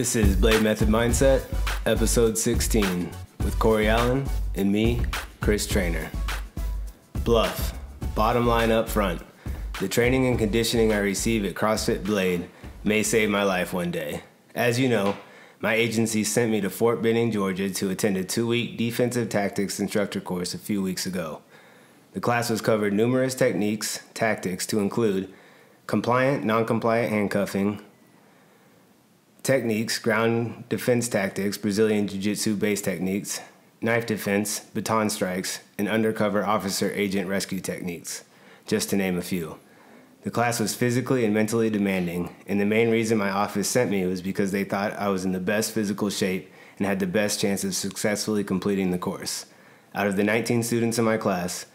This is Blade Method Mindset, episode 16, with Corey Allen and me, Chris Trainer. Bluff, bottom line up front. The training and conditioning I receive at CrossFit Blade may save my life one day. As you know, my agency sent me to Fort Benning, Georgia to attend a 2-week defensive tactics instructor course a few weeks ago. The class was covered numerous tactics to include compliant, non-compliant handcuffing, techniques, ground defense tactics, Brazilian Jiu-Jitsu based techniques, knife defense, baton strikes, and undercover officer agent rescue techniques, just to name a few. The class was physically and mentally demanding, and the main reason my office sent me was because they thought I was in the best physical shape and had the best chance of successfully completing the course. Out of the 19 students in my class,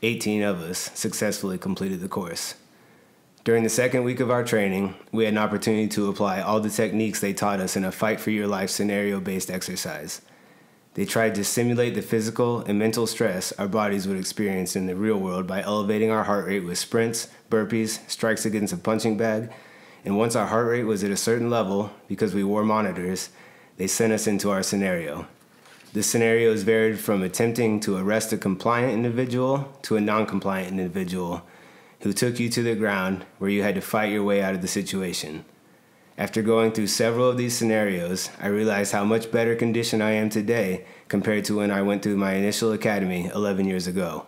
18 of us successfully completed the course. During the second week of our training, we had an opportunity to apply all the techniques they taught us in a fight-for-your-life scenario-based exercise. They tried to simulate the physical and mental stress our bodies would experience in the real world by elevating our heart rate with sprints, burpees, strikes against a punching bag, and once our heart rate was at a certain level, because we wore monitors, they sent us into our scenario. The scenarios varied from attempting to arrest a compliant individual to a non-compliant individual, who took you to the ground where you had to fight your way out of the situation. After going through several of these scenarios, I realized how much better conditioned I am today compared to when I went through my initial academy 11 years ago.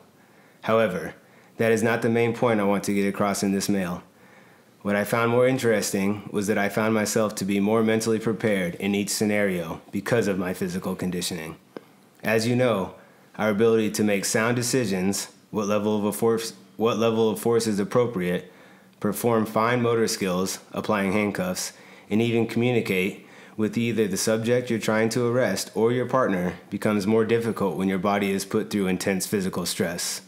However, that is not the main point I want to get across in this mail. What I found more interesting was that I found myself to be more mentally prepared in each scenario because of my physical conditioning. As you know, our ability to make sound decisions, what level of force is appropriate, perform fine motor skills, applying handcuffs, and even communicate with either the subject you're trying to arrest or your partner becomes more difficult when your body is put through intense physical stress.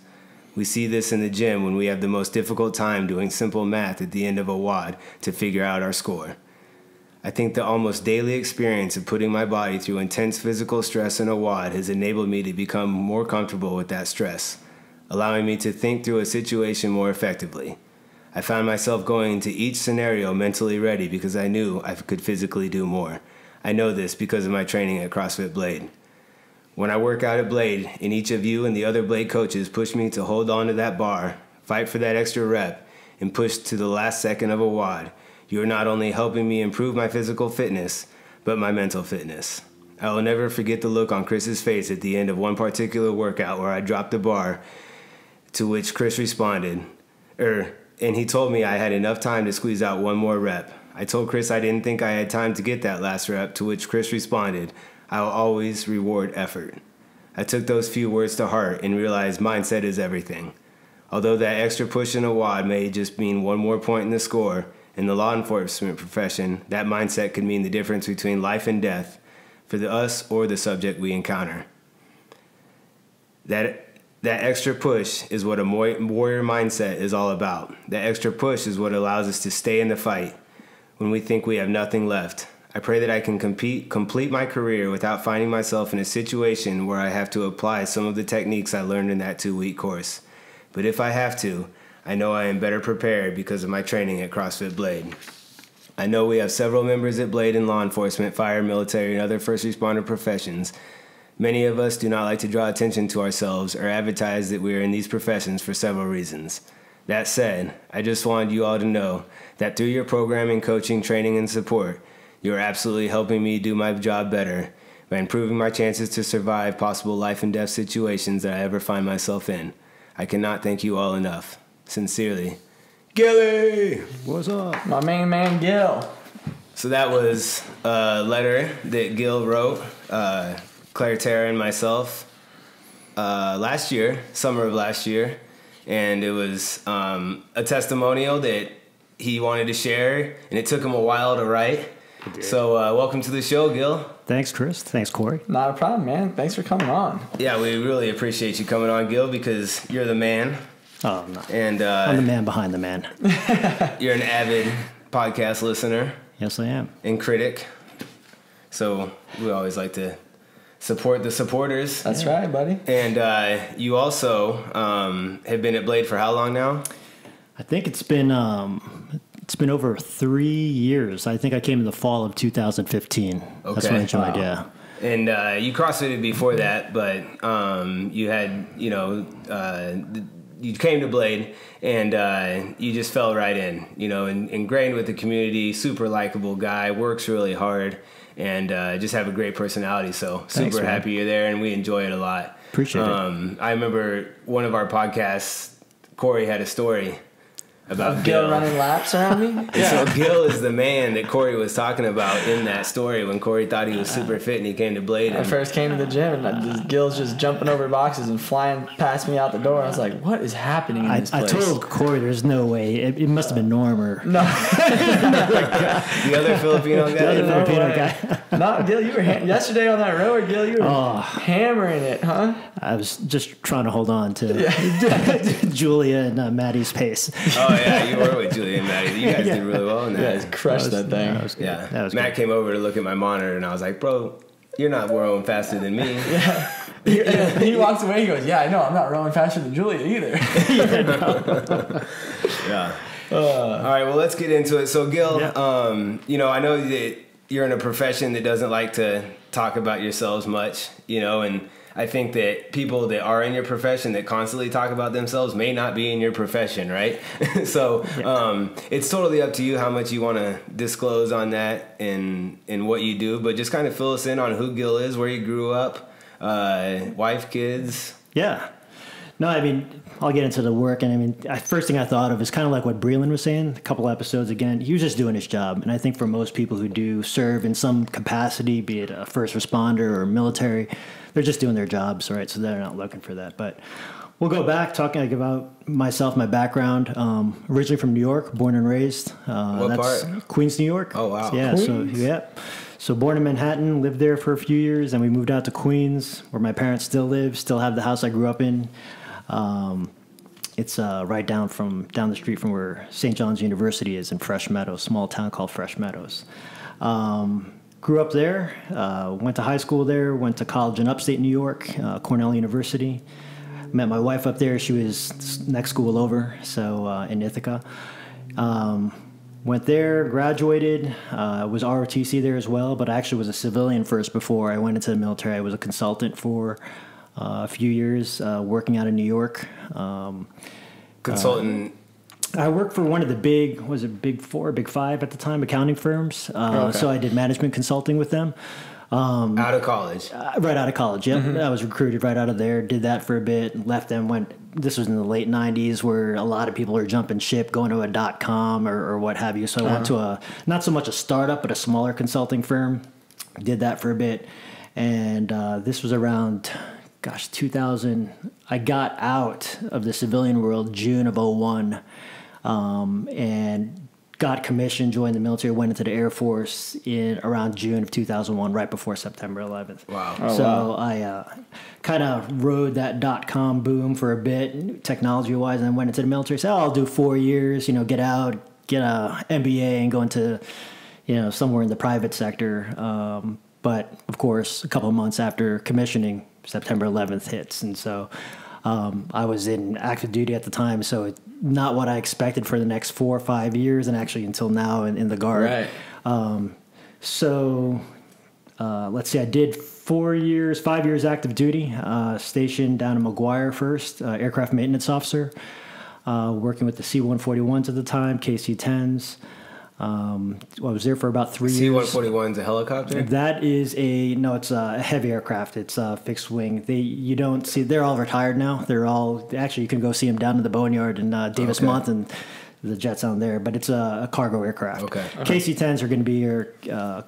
We see this in the gym when we have the most difficult time doing simple math at the end of a WOD to figure out our score. I think the almost daily experience of putting my body through intense physical stress in a WOD has enabled me to become more comfortable with that stress, allowing me to think through a situation more effectively. I found myself going into each scenario mentally ready because I knew I could physically do more. I know this because of my training at CrossFit Blade. When I work out at Blade, and each of you and the other Blade coaches push me to hold on to that bar, fight for that extra rep, and push to the last second of a WOD, you are not only helping me improve my physical fitness, but my mental fitness. I will never forget the look on Chris's face at the end of one particular workout where I dropped the bar, to which Chris responded, and he told me I had enough time to squeeze out one more rep. I told Chris I didn't think I had time to get that last rep, to which Chris responded, I will always reward effort. I took those few words to heart and realized mindset is everything. Although that extra push in a WOD may just mean one more point in the score, in the law enforcement profession, that mindset could mean the difference between life and death for us or the subject we encounter. That extra push is what a warrior mindset is all about. That extra push is what allows us to stay in the fight when we think we have nothing left. I pray that I can complete my career without finding myself in a situation where I have to apply some of the techniques I learned in that 2-week course. But if I have to, I know I am better prepared because of my training at CrossFit Blade. I know we have several members at Blade in law enforcement, fire, military, and other first responder professions. Many of us do not like to draw attention to ourselves or advertise that we are in these professions for several reasons. That said, I just wanted you all to know that through your programming, coaching, training, and support, you are absolutely helping me do my job better by improving my chances to survive possible life and death situations that I ever find myself in. I cannot thank you all enough. Sincerely, Gilly! What's up? My main man, Gil. So that was a letter that Gil wrote, Claire, Tara, and myself last year, summer of last year, and it was a testimonial that he wanted to share, and it took him a while to write. So welcome to the show, Gil. Thanks, Chris. Thanks, Corey. Not a problem, man. Thanks for coming on. Yeah, we really appreciate you coming on, Gil, because you're the man. Oh, I'm not. And I'm the man behind the man. You're an avid podcast listener. Yes, I am. And critic. So we always like to support the supporters. That's right, buddy. And you also have been at Blade for how long now? I think it's been It's been over 3 years. I think I came in the fall of 2015. That's when I joined, yeah. And you CrossFitted before that, but you had, you came to Blade and you just fell right in, and ingrained with the community, super likable guy, works really hard, and just have a great personality. So Thanks, super man. happy you're there, and we enjoy it a lot. Appreciate it. I remember one of our podcasts, Corey had a story about Gil running laps around me. So Gil is the man that Corey was talking about in that story when Corey thought he was super fit and he came to Blade. I first came to the gym and Gil's just jumping over boxes and flying past me out the door. I was like, what is happening in this place? I told Corey there's no way. It must have been Norm or... No. The other Filipino guy? The other Filipino guy. No, Gil, you were yesterday on that rower, Gil, you were hammering it, huh? I was just trying to hold on to Julia and Maddie's pace. Oh, yeah, you were with Julia and Maddie. You guys did really well in that. You guys crushed that thing. That was good. Yeah. That was Matt came over to look at my monitor, and I was like, bro, you're not rowing faster than me. He walks away, he goes, yeah, I know, I'm not rowing faster than Julia either. Yeah. All right, well, let's get into it. So, Gil, I know that you're in a profession that doesn't like to talk about yourselves much, and I think that people that are in your profession that constantly talk about themselves may not be in your profession, right? So it's totally up to you how much you want to disclose on that and what you do, but just kind of fill us in on who Gil is, where you grew up, wife, kids. Yeah. No, I mean, I'll get into the work. And I mean, first thing I thought of is kind of like what Breland was saying a couple episodes again. He was just doing his job. And I think for most people who do serve in some capacity, be it a first responder or military, they're just doing their jobs, right? So they're not looking for that. But we'll go back talking about myself, my background. Originally from New York, born and raised. What part? Queens, New York. Oh, wow. Yeah. Queens? So born in Manhattan, lived there for a few years, and we moved out to Queens, where my parents still live, still have the house I grew up in. It's right down the street from where St. John's University is in Fresh Meadows, small town called Fresh Meadows. Grew up there, went to high school there, went to college in upstate New York, Cornell University. Met my wife up there. She was next school over, so in Ithaca. Went there, graduated, was ROTC there as well, but I actually was a civilian first before I went into the military. I was a consultant for a few years, working out of New York. Consultant. I worked for one of the big four, big five at the time, accounting firms. So I did management consulting with them. Out of college. Right out of college, yeah. I was recruited right out of there, did that for a bit, left them, this was in the late 90s where a lot of people are jumping ship, going to a .com or what have you. So I went to not so much a startup, but a smaller consulting firm, did that for a bit. And this was around, 2000. I got out of the civilian world June of 2001 and got commissioned, joined the military, went into the Air Force in around June of 2001, right before September 11th. Wow. I kind of rode that .com boom for a bit, technology-wise, and then went into the military. Said, I'll do 4 years, get out, get a MBA, and go into, somewhere in the private sector. But, of course, a couple of months after commissioning, September 11th hits. And so I was in active duty at the time, so it's not what I expected for the next 4 or 5 years, and actually until now in the Guard. Right. Let's see, I did 5 years active duty, stationed down in McGuire first, aircraft maintenance officer, working with the C-141s at the time, KC-10s. I was there for about 3 years. C-141 is a helicopter? That is it's a heavy aircraft. It's a fixed wing. You don't see, they're all retired now. Actually, you can go see them down in the boneyard in Davis Month and the jets down there, but it's a cargo aircraft. Okay. KC-10s are going to be your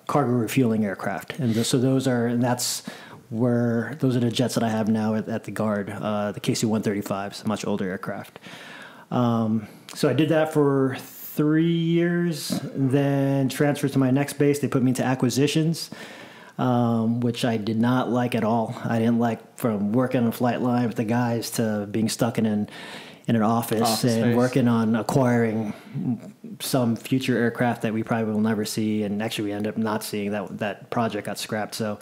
cargo refueling aircraft. And those are the jets that I have now at the Guard, the KC-135s, much older aircraft. So I did that for 3 years, then transferred to my next base. They put me into acquisitions, which I did not like at all. I didn't like from working on a flight line with the guys to being stuck in an office and space. Working on acquiring some future aircraft that we probably will never see. And actually, we ended up not seeing that project got scrapped. So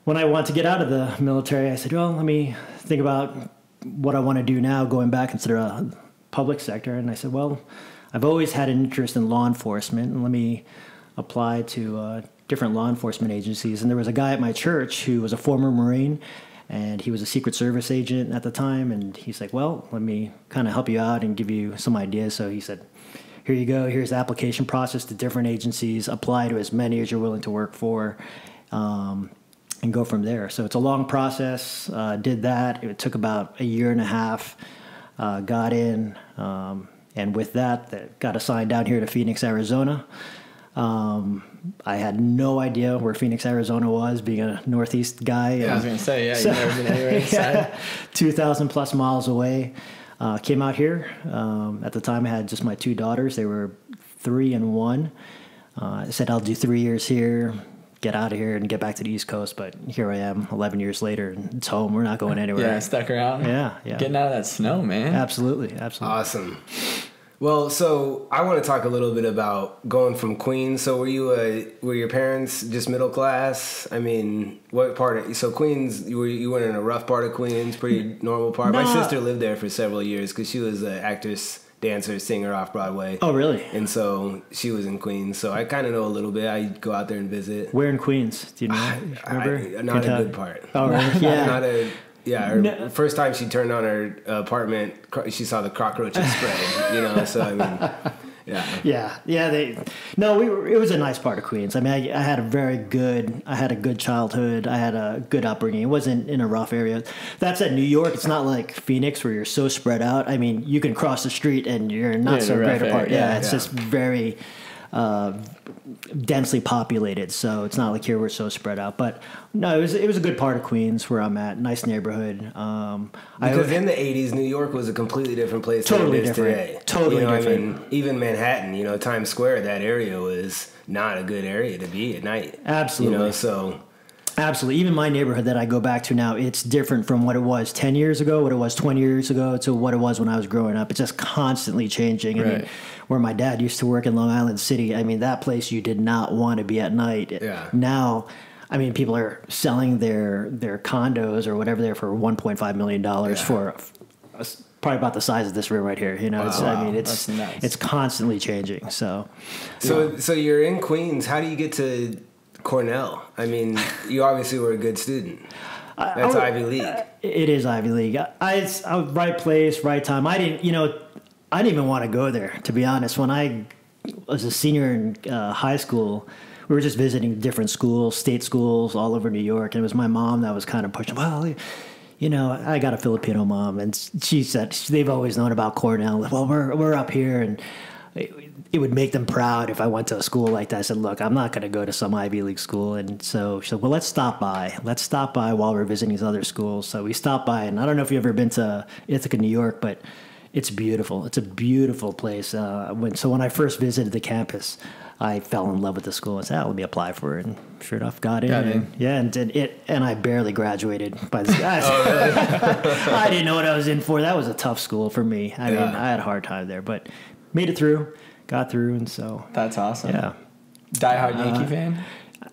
when I wanted to get out of the military, I said, well, let me think about what I want to do now, going back into the public sector. And I said, well, I've always had an interest in law enforcement, and let me apply to different law enforcement agencies. And there was a guy at my church who was a former Marine, and he was a Secret Service agent at the time. And he's like, well, let me kind of help you out and give you some ideas. So he said, here you go. Here's the application process to different agencies. Apply to as many as you're willing to work for, and go from there. So it's a long process. Did that. It took about a year and a half. Got in, and with that got assigned down here to Phoenix, Arizona. I had no idea where Phoenix, Arizona was, being a Northeast guy. Yeah, I was going to say, you've never been anywhere inside. 2,000 plus miles away. Came out here. At the time, I had just my 2 daughters. They were 3 and 1. I said, I'll do 3 years here, get out of here, and get back to the East Coast. But here I am 11 years later, and it's home. We're not going anywhere. Yeah, stuck around. Yeah. Getting out of that snow, man. Absolutely. Awesome. Well, so I want to talk a little bit about going from Queens. So were your parents just middle class? I mean, what part of, so Queens, you went in a rough part of Queens, pretty normal part? No. My sister lived there for several years because she was an actress, dancer, singer off Broadway. Oh, really? And so she was in Queens. So I kind of know a little bit. I go out there and visit. Where in Queens? Do you know? Remember? Not a good part. Oh, really? Yeah. Her first time she turned on her apartment, she saw the cockroaches spread, so I mean, yeah. It was a nice part of Queens. I mean, I had a good childhood. I had a good upbringing. It wasn't in a rough area. That said, New York, it's not like Phoenix where you're so spread out. I mean, you can cross the street and you're not so great apart. It's just very densely populated, so it's not like here we're so spread out. But no, it was a good part of Queens where I'm at. Nice neighborhood. Because in the 80s, New York was a completely different place totally than it is different. today. Totally different. I mean, even Manhattan, Times Square, that area was not a good area to be at night. Absolutely. Absolutely. Even my neighborhood that I go back to now, it's different from what it was 10 years ago, what it was 20 years ago, to what it was when I was growing up. It's just constantly changing. Right. I mean, where my dad used to work in Long Island City, I mean, that place you did not want to be at night. Yeah. Now, I mean, people are selling their condos or whatever they're for $1.5 million for probably about the size of this room right here. It's nuts. It's constantly changing. So you're in Queens. How do you get to Cornell? I mean, you obviously were a good student. That's Ivy League. It is Ivy League. I was right place, right time. I didn't even want to go there, to be honest. When I was a senior in high school, we were just visiting different schools, state schools all over New York, and it was my mom that was kind of pushing. Well, I got a Filipino mom, and she said they've always known about Cornell. Well, we're up here, and it would make them proud if I went to a school like that. I said, look, I'm not going to go to some Ivy League school. And so she said, well, let's stop by. While we're visiting these other schools. So we stopped by, and I don't know if you've ever been to Ithaca, New York, but it's beautiful. It's a beautiful place. When I first visited the campus, I fell in love with the school. I said, let me apply for it. And sure enough, got in. And I barely graduated by this guy. Oh, really? I didn't know what I was in for. That was a tough school for me. I mean, I had a hard time there, but made it through, got through, and so. That's awesome. Yeah. Diehard Yankee fan?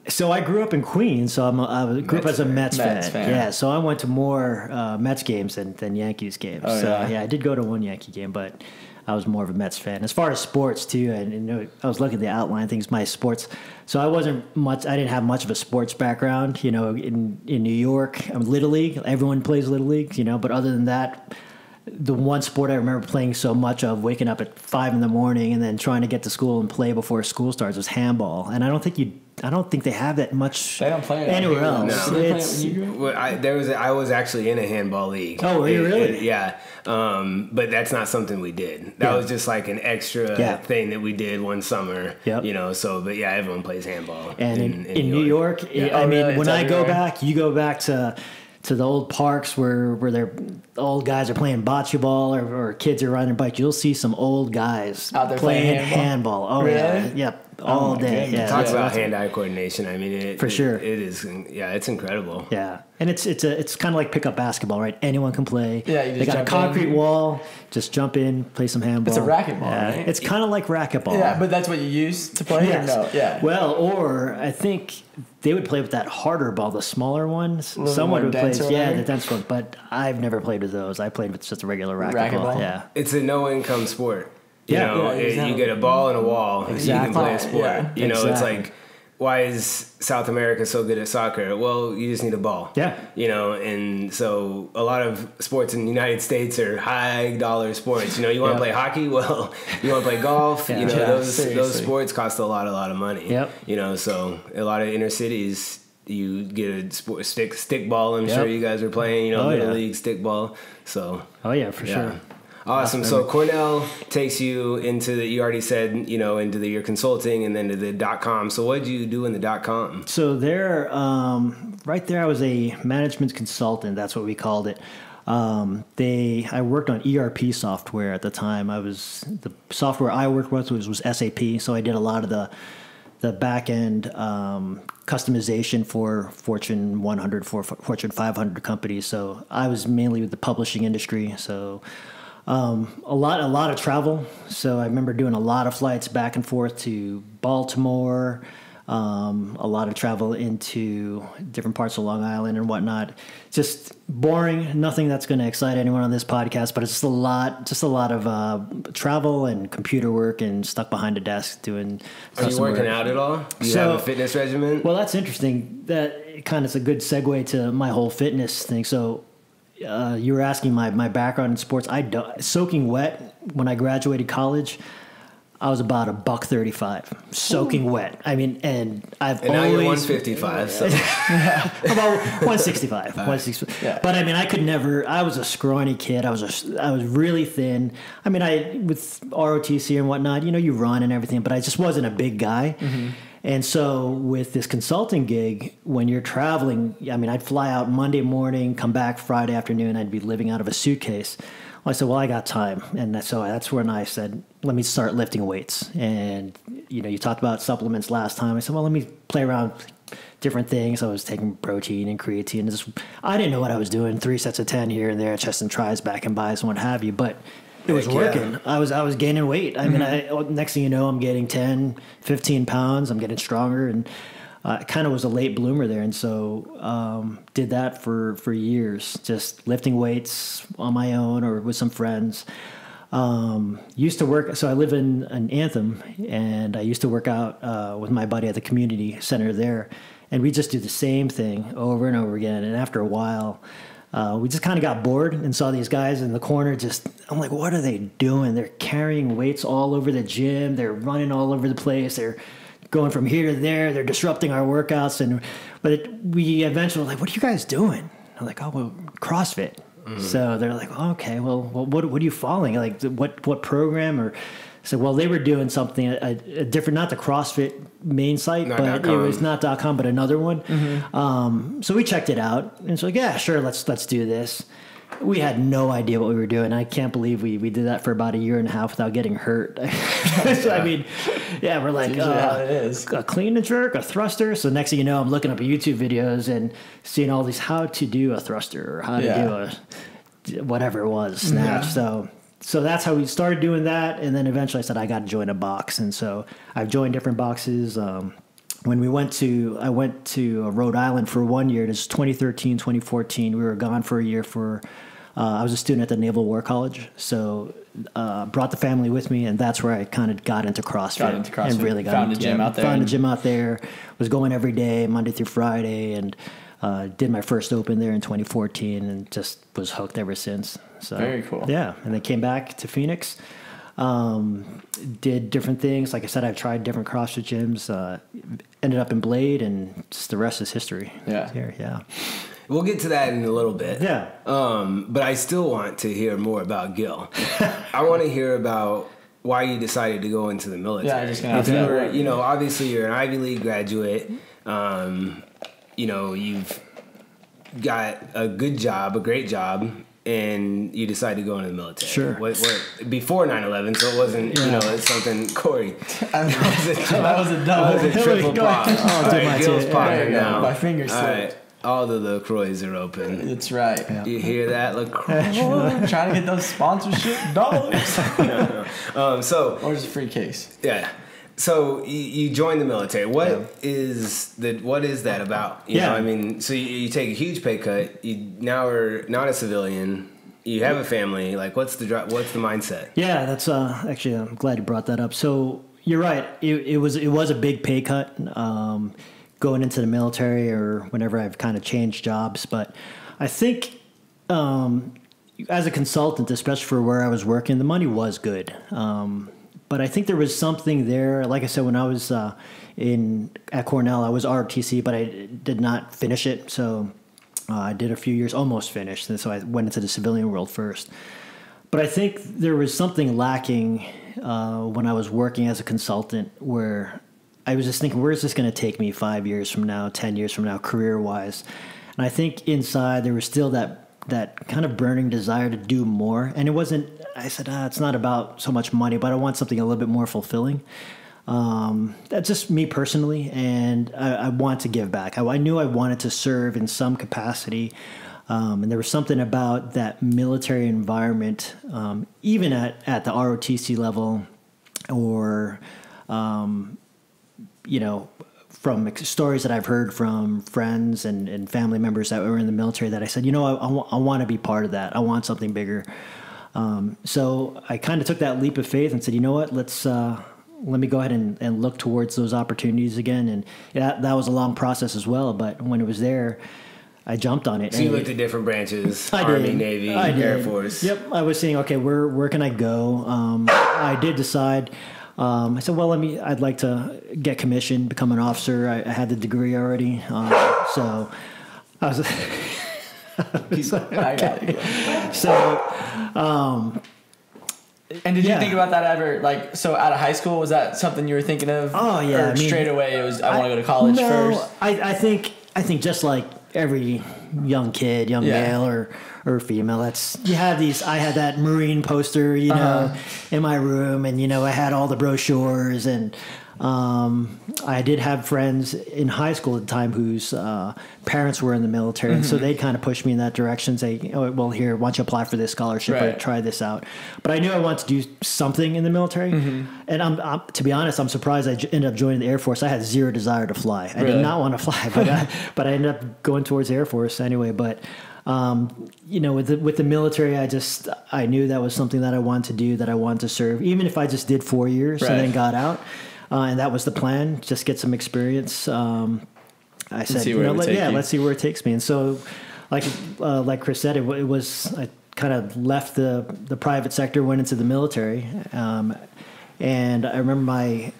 So I grew up in Queens, so I grew up as a Mets fan. Yeah, so I went to more Mets games than Yankees games. I did go to one Yankee game, but I was more of a Mets fan. As far as sports too, and I was looking at the outline things, my sports. So I didn't have much of a sports background. In New York, Little League. Everyone plays Little League. But other than that, the one sport I remember playing so much of, waking up at 5 a.m. and then trying to get to school and play before school starts, was handball. And I don't think they have that much. They don't play it anywhere else. No. I was actually in a handball league. Oh, were you really? Yeah. But that's not something we did. That was just like an extra thing that we did one summer. Yep. But everyone plays handball. And in New York, when I go back, you go back to the old parks where the old guys are playing bocce ball or kids are riding bikes, you'll see some old guys out there playing handball. Oh, really? Yeah. Yep. All day. Yeah. Talks about hand-eye coordination. I mean, for sure. It is. Yeah, it's incredible. Yeah, and it's kind of like pickup basketball, right? Anyone can play. Yeah, you just they got a concrete wall. Just jump in, play some handball. It's a racquetball. Yeah. Right? It's kind of like racquetball. Yeah, but that's what you use to play. Yes. Or no? Yeah. Well, or I think they would play with that harder ball, the smaller ones. Someone would play. Yeah, the dense one. But I've never played with those. I played with just a regular racquetball. Yeah. It's a no-income sport. You Yeah. know, exactly. you get a ball and a wall. Exactly. You can play a sport. Yeah. You know, it's Exactly. like, why is South America so good at soccer? Well, you just need a ball. Yeah. You know, and so a lot of sports in the United States are high dollar sports. You know, you want to Yep. play hockey? Well, you want to play golf? Yeah. You know, Yeah, those seriously. sports cost a lot of money. Yep. You know, so a lot of inner cities, you get a stick ball. I'm Yep. sure you guys are playing, you know, Oh, little yeah. league stick ball. So Oh yeah, for yeah. sure. Awesome. So Cornell takes you into you already said, you know, into your consulting and then to the .com. So what did you do in the .com? So there, right there, I was a management consultant. That's what we called it. I worked on ERP software at the time. The software I worked with was SAP. So I did a lot of the back end customization for Fortune 100, for Fortune 500 companies. So I was mainly with the publishing industry. So a lot of travel. So I remember doing a lot of flights back and forth to Baltimore. A lot of travel into different parts of Long Island and whatnot. Just boring. Nothing that's going to excite anyone on this podcast, but it's just a lot of travel and computer work and stuck behind a desk doing. Are you working out at all? Do you have a fitness regimen? Well, that's interesting. That kind of is a good segue to my whole fitness thing. So you were asking my background in sports. Soaking wet when I graduated college. I was about $135, soaking wet. I mean, and now you're 155. So. about 165. 165. Yeah. But I mean, I was a scrawny kid. I was really thin. I mean, with ROTC and whatnot, you know, you run and everything, but I just wasn't a big guy. Mm-hmm. And so with this consulting gig, when you're traveling, I mean, I'd fly out Monday morning, come back Friday afternoon. I'd be living out of a suitcase. I said, well, I got time. And so that's when I said, let me start lifting weights. And, you know, you talked about supplements last time. I said, well, let me play around with different things. I was taking protein and creatine. I didn't know what I was doing. 3 sets of 10 here and there, chest and tris, back and bis, and what have you. But it was working. I was gaining weight. I mean, next thing you know, I'm getting 10, 15 pounds. I'm getting stronger. And kind of was a late bloomer there, and so did that for years, just lifting weights on my own or with some friends. Used to work, so I live in Anthem, and I used to work out with my buddy at the community center there, and we just do the same thing over and over again. And after a while, we just kind of got bored and saw these guys in the corner. I'm like, what are they doing? They're carrying weights all over the gym. They're running all over the place. They're going from here to there. They're disrupting our workouts. But we eventually were like, what are you guys doing? I'm like, oh, well, CrossFit. Mm-hmm. So they're like, oh, okay, well, what are you following? Like, what program? Or so, well, they were doing something a different, not the CrossFit main site, but it was not .com, but another one. Mm-hmm. So we checked it out, and so like, yeah, sure, let's do this. We had no idea what we were doing. I can't believe we did that for about a year and a half without getting hurt. So, I mean, yeah, we're like, a clean and jerk, a thruster. So next thing you know, I'm looking up YouTube videos and seeing all these how to do a thruster or how to do a whatever it was, snatch. Yeah. So that's how we started doing that. And then eventually I said, I got to join a box. And so I've joined different boxes. When I went to Rhode Island for 1 year, this is 2013, 2014. We were gone for a year I was a student at the Naval War College. So brought the family with me, and that's where I kind of got into CrossFit. And really found a gym out there. Found a gym out there. Was going every day, Monday through Friday, and did my first open there in 2014 and just was hooked ever since. So very cool. Yeah, and then came back to Phoenix. Did different things. Like I said, I've tried different CrossFit gyms. Ended up in Blade, and just the rest is history. Yeah. Here, yeah. We'll get to that in a little bit. Yeah. But I still want to hear more about Gil. I want to hear about why you decided to go into the military. Yeah, I just gonna ask that. You know, obviously you're an Ivy League graduate. You know, you've got a good job, a great job, and you decided to go into the military. Sure. What before 9/11, so it wasn't, you know, it's something, Corey. That was a double. That was a triple pop. All right, Gil's popping now. My fingers slipped. All right. All the LaCroix are open. That's right. Yeah. You hear that, LaCroix? Trying to get those sponsorship dollars. Or just a free case. Yeah. So you joined the military. What is that about? You know, I mean, so you take a huge pay cut. You now are not a civilian. you have a family. Like, what's the mindset? Yeah, that's actually, I'm glad you brought that up. So you're right. It was a big pay cut going into the military or whenever I've kind of changed jobs. But I think as a consultant, especially for where I was working, the money was good. But I think there was something there. Like I said, when I was at Cornell, I was ROTC, but I did not finish it. So I did a few years, almost finished. And so I went into the civilian world first. But I think there was something lacking when I was working as a consultant where I was just thinking, where is this going to take me 5 years from now, 10 years from now, career-wise? And I think inside there was still that kind of burning desire to do more. And it wasn't, I said, it's not about so much money, but I want something a little bit more fulfilling. That's just me personally, and I want to give back. I knew I wanted to serve in some capacity, and there was something about that military environment, even at the ROTC level, or from stories that I've heard from friends and family members that were in the military, that I said, I want to be part of that. I want something bigger. So I kind of took that leap of faith and said, you know what, let me go ahead and look towards those opportunities again. And that was a long process as well. But when it was there, I jumped on it. So you looked at different branches, Army, Navy, Air Force. Yep. I was saying, okay, where can I go? I did decide. I said, well, I'd like to get commissioned, become an officer. I had the degree already. So I was, and did you think about that ever? So out of high school, was that something you were thinking of? Oh yeah. Or straight away it was, I want to go to college first? I think just like every young kid, male or female, I had that Marine poster, in my room, and, I had all the brochures, and I did have friends in high school at the time whose parents were in the military, and so they'd kind of push me in that direction, say, oh, well, here, why don't you apply for this scholarship, or try this out. But I knew I wanted to do something in the military, and I'm to be honest, I'm surprised I ended up joining the Air Force. I had zero desire to fly. I did not want to fly, but I ended up going towards the Air Force anyway. But with the military, I knew that was something that I wanted to do, that I wanted to serve, even if I just did 4 years and then got out. And that was the plan, just get some experience. I said, let's see where it takes me. And so, like Chris said, it was, I kind of left the private sector, went into the military. And I remember my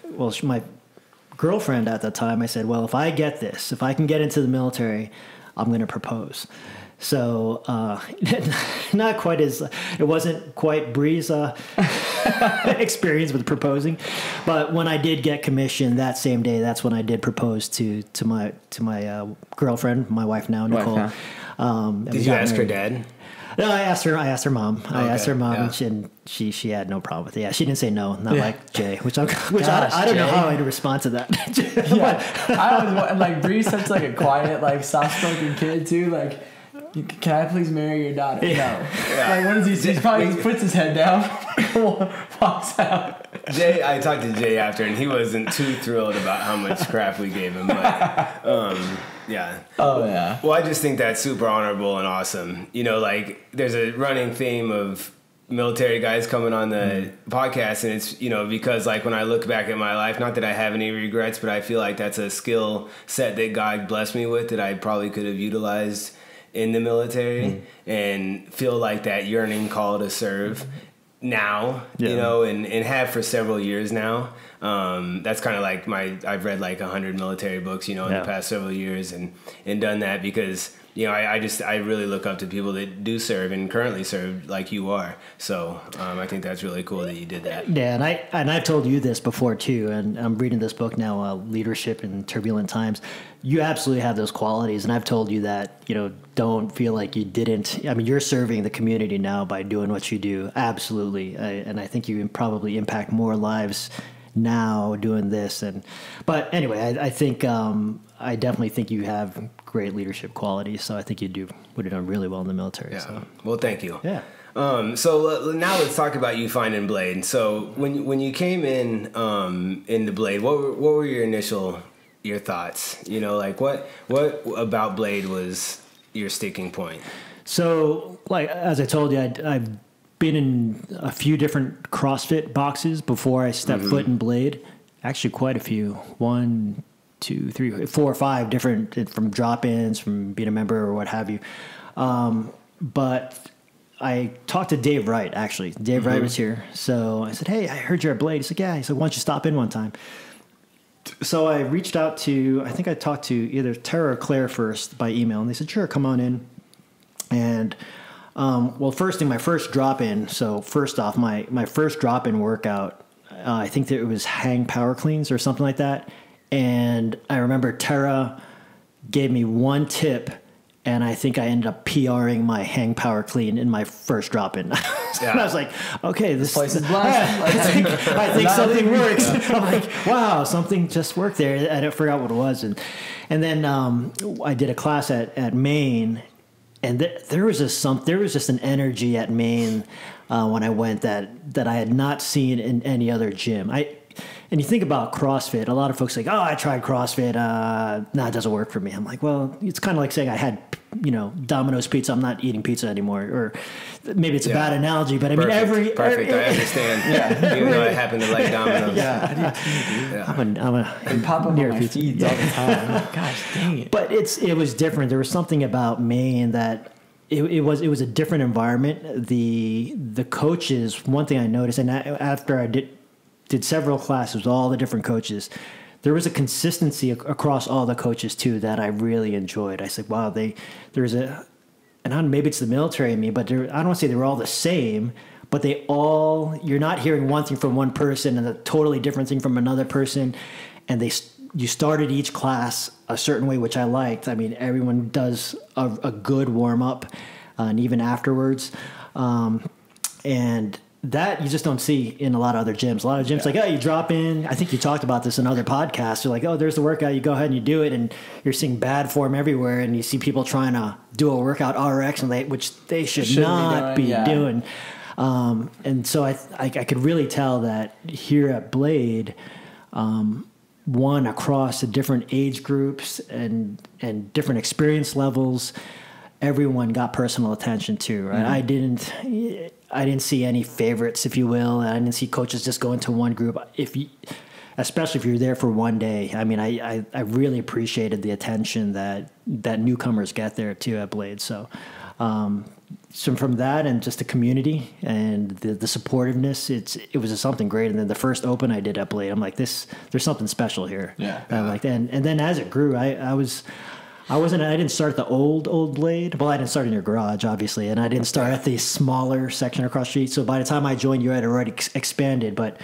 girlfriend at that time, I said, well, if I can get into the military, I'm going to propose. So, not quite it wasn't quite Bree's experience with proposing, but when I did get commissioned that same day, that's when I did propose to my girlfriend, my wife now, Nicole. Did you ask her dad? No, I asked her mom. I asked her mom, and she had no problem with it. Yeah, she didn't say no, not like Jay, which I don't know how I'd respond to that. I was like, Bree's such like a quiet, soft-spoken kid too. Like, can I please marry your daughter? No. Like, what does he? He probably just puts his head down, walks out. I talked to Jay after, and he wasn't too thrilled about how much crap we gave him. But yeah. Oh yeah. Well, I just think that's super honorable and awesome. There's a running theme of military guys coming on the podcast, and it's because when I look back at my life, not that I have any regrets, but I feel like that's a skill set that God blessed me with that I probably could have utilized in the military, and feel like that yearning call to serve now, and have for several years now. That's kind of like I've read 100 military books, in the past several years, and done that because, I really look up to people that do serve and currently serve like you are. So I think that's really cool that you did that. Yeah, and I've told you this before too, and I'm reading this book now, Leadership in Turbulent Times. You absolutely have those qualities, and I've told you that, don't feel like you didn't. I mean, you're serving the community now by doing what you do. Absolutely. And I think you can probably impact more lives now doing this. But anyway, I think I definitely think you have great leadership qualities. So I think would have done really well in the military. Yeah. So. Well, thank you. Yeah. So now let's talk about you finding Blade. So when you came into Blade, what were your thoughts? What about Blade was your sticking point? So, like, as I told you, I've been in a few different CrossFit boxes before I stepped foot in Blade. Actually, quite a few. 1, 2, 3, 4 or 5 different, from drop-ins, from being a member or what have you. But I talked to Dave Wright, actually. Dave Wright was here. So I said, hey, I heard you're at Blade. He's like, yeah. He said, why don't you stop in one time? So I reached out to, I think I talked to either Tara or Claire first by email. And they said, sure, come on in. And, well, first thing, my first drop-in. So first off, my first drop-in workout, I think that it was hang power cleans or something like that. And I remember Tara gave me one tip, and I think I ended up PRing my hang power clean in my first drop-in. And I was like, okay, this place is blessed. I think something works. I'm like, wow, something just worked there. I forgot what it was. And then I did a class at Maine, and there was just an energy at Maine when I went that I had not seen in any other gym. And you think about CrossFit, a lot of folks say, oh, I tried CrossFit. No, it doesn't work for me. I'm like, well, it's kind of like saying I had, Domino's pizza. I'm not eating pizza anymore. Or maybe it's a bad analogy, but I mean, Perfect. I understand. Even though I happen to like Domino's. I do too, dude. I'm pop up on my feeds all the time. Like, gosh, dang it. But it was different. There was something about Maine that it was a different environment. The coaches, one thing I noticed, and after I did several classes with all the different coaches, there was a consistency across all the coaches too that I really enjoyed. I said, wow, and maybe it's the military in me, but I don't want to say they were all the same, but you're not hearing one thing from one person and a totally different thing from another person. And you started each class a certain way, which I liked. I mean, everyone does a good warm up, and even afterwards. And that you just don't see in a lot of other gyms. A lot of gyms like, oh, you drop in. I think you talked about this in other podcasts. You're like, oh, there's the workout. You go ahead and you do it, and you're seeing bad form everywhere. And you see people trying to do a workout RX, which they should not be doing. And so I could really tell that here at Blade, one across the different age groups and different experience levels, everyone got personal attention to. Right, I didn't see any favorites, if you will. I didn't see coaches just go into one group. Especially if you're there for one day. I mean, I really appreciated the attention that newcomers get there too at Blade. So from that and just the community and the supportiveness, it was something great. And then the first open I did at Blade, I'm like, there's something special here. Yeah. And then as it grew, I didn't start at the old Blade. Well, I didn't start in your garage, obviously, and I didn't start at the smaller section across the street. So by the time I joined, you had already expanded. But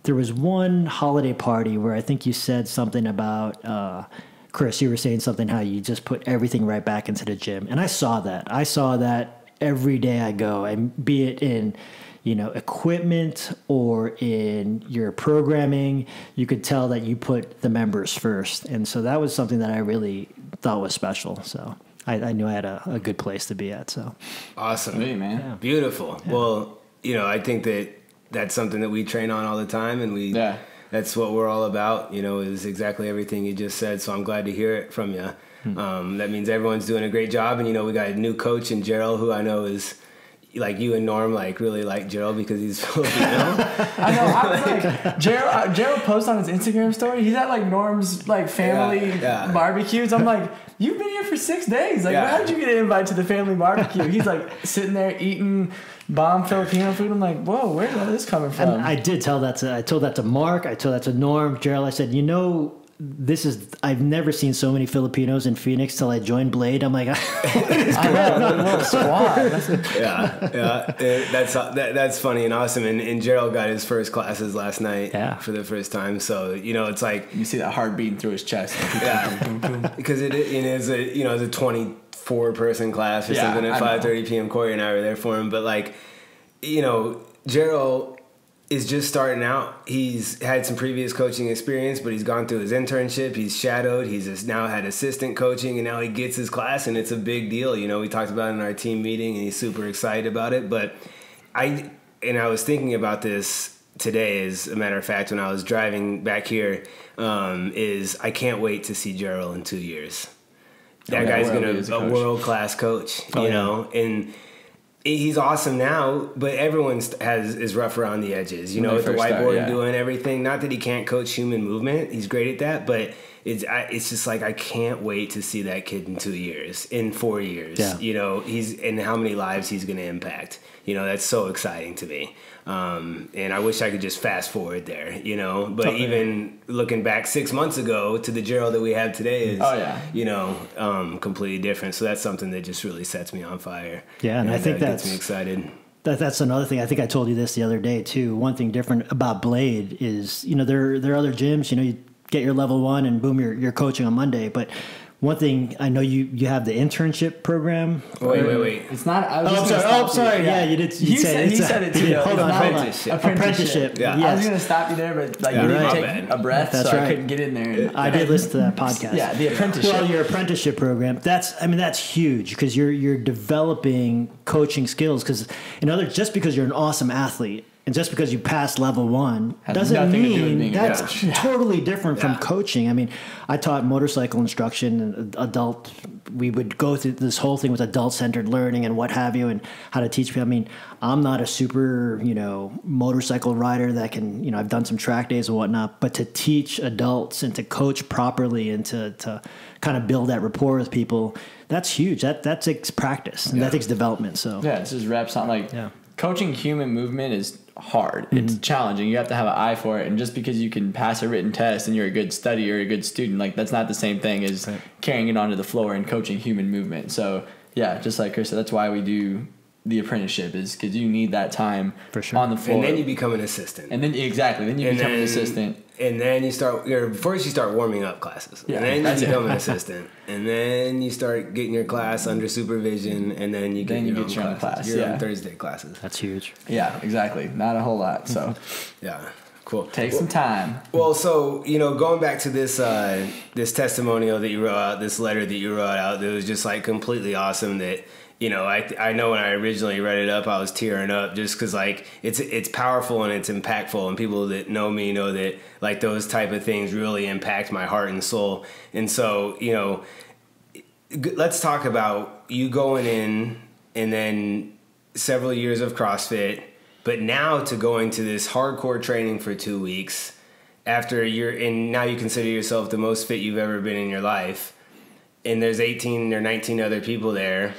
there was one holiday party where I think you said something about, Chris, you were saying something how you just put everything right back into the gym. And I saw that. Every day I go, and be it in equipment or in your programming, you could tell that you put the members first. And so that was something that I really thought was special. So I knew I had a good place to be at. So awesome. Hey, man. Yeah. Beautiful. Yeah. Well, I think that's something that we train on all the time, and that's what we're all about, is exactly everything you just said. So I'm glad to hear it from you. That means everyone's doing a great job. And, we got a new coach in Gerald, who I know is, like, you and Norm really like Gerald because he's Filipino. I know. I was like, Gerald posts on his Instagram story. He's at like Norm's family barbecues. I'm like, you've been here for 6 days. Like, how did you get an invite to the family barbecue? He's like sitting there eating bomb Filipino food. I'm like, whoa, where's all this coming from? And I told that to Mark. I told that to Norm, Gerald. I said, I've never seen so many Filipinos in Phoenix till I joined Blade. I'm like, I know, the little squad. That's funny and awesome. And Gerald got his first classes last night for the first time. So, it's like, you see that heart beating through his chest. Because it is a 24 person class or something at 5:30 p.m. Corey and I were there for him. But like, Gerald is just starting out. He's had some previous coaching experience, but he's gone through his internship. He's shadowed. He's now had assistant coaching, and now he gets his class, and it's a big deal. We talked about it in our team meeting, and he's super excited about it. But I was thinking about this today, as a matter of fact, when I was driving back here, is I can't wait to see Gerald in 2 years. that guy's going be to a world-class coach, you know, and he's awesome now, but everyone is rough around the edges, you know, with the whiteboard and doing everything. Not that he can't coach human movement. He's great at that, but it's just like, I can't wait to see that kid in 2 years, in 4 years, you know, and how many lives he's going to impact. You know, that's so exciting to me. And I wish I could just fast forward there, you know, but even looking back 6 months ago to the Gerald that we have today is, you know, completely different. So that's something that just really sets me on fire. Yeah. And I think that gets me excited. That's another thing. I think I told you this the other day too. One thing different about Blade is, you know, there are other gyms, you know, you get your level 1 and boom, you're coaching on Monday. But one thing, I know you have the internship program. Wait. It's not. I'm sorry. Yeah, you did. He said it too. Hold on. Apprenticeship. Yeah. I was going to stop you there, but like you didn't take a breath, That's so right. I couldn't get in there. I did listen to that podcast. Yeah, the apprenticeship. Well, your apprenticeship program. That's huge because you're developing coaching skills. Because just because you're an awesome athlete. And just because you passed level 1 doesn't mean that's totally different from coaching. I mean, I taught motorcycle instruction and adult. We would go through this whole thing with adult-centered learning and what have you, and how to teach people. I mean, I'm not a super, you know, motorcycle rider that can, you know, I've done some track days and whatnot, but to teach adults and to coach properly and to kind of build that rapport with people, that's huge. That takes practice and that takes development. So it's just reps on coaching human movement is hard. It's challenging. You have to have an eye for it. And just because you can pass a written test and you're a good study or a good student, like that's not the same thing as carrying it onto the floor and coaching human movement. So yeah, just like Chris said, that's why we do the apprenticeship, is because you need that time on the floor. And then you become an assistant. And then then you become an assistant. And then you first you start warming up classes. Yeah, and then you become an assistant. And then you start getting your class under supervision, and then you get your own class. Your own Thursday classes. That's huge. Yeah, exactly. Not a whole lot. So yeah. Cool. Take some time. Well, so, you know, going back to this this testimonial that you wrote out, this letter that you wrote out, that was just like completely awesome. That, you know, I know when I originally read it up, I was tearing up just because like it's powerful and it's impactful, and people that know me know that like those type of things really impact my heart and soul. And so, you know, let's talk about you going in and then several years of CrossFit. But now to go into this hardcore training for 2 weeks after now you consider yourself the most fit you've ever been in your life, and there's 18 or 19 other people there.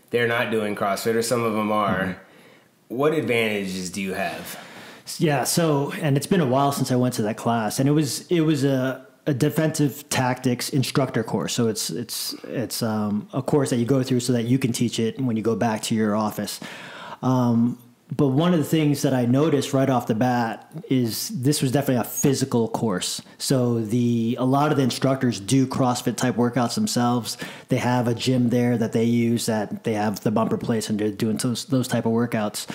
They're not doing CrossFit, or some of them are. Mm-hmm. What advantages do you have? Yeah, and it's been a while since I went to that class, and it was a defensive tactics instructor course. So it's a course that you go through so that you can teach it when you go back to your office. But one of the things that I noticed right off the bat is this was definitely a physical course. So a lot of the instructors do CrossFit type workouts themselves. They have a gym there that they use, that they have the bumper plates, and they're doing those type of workouts.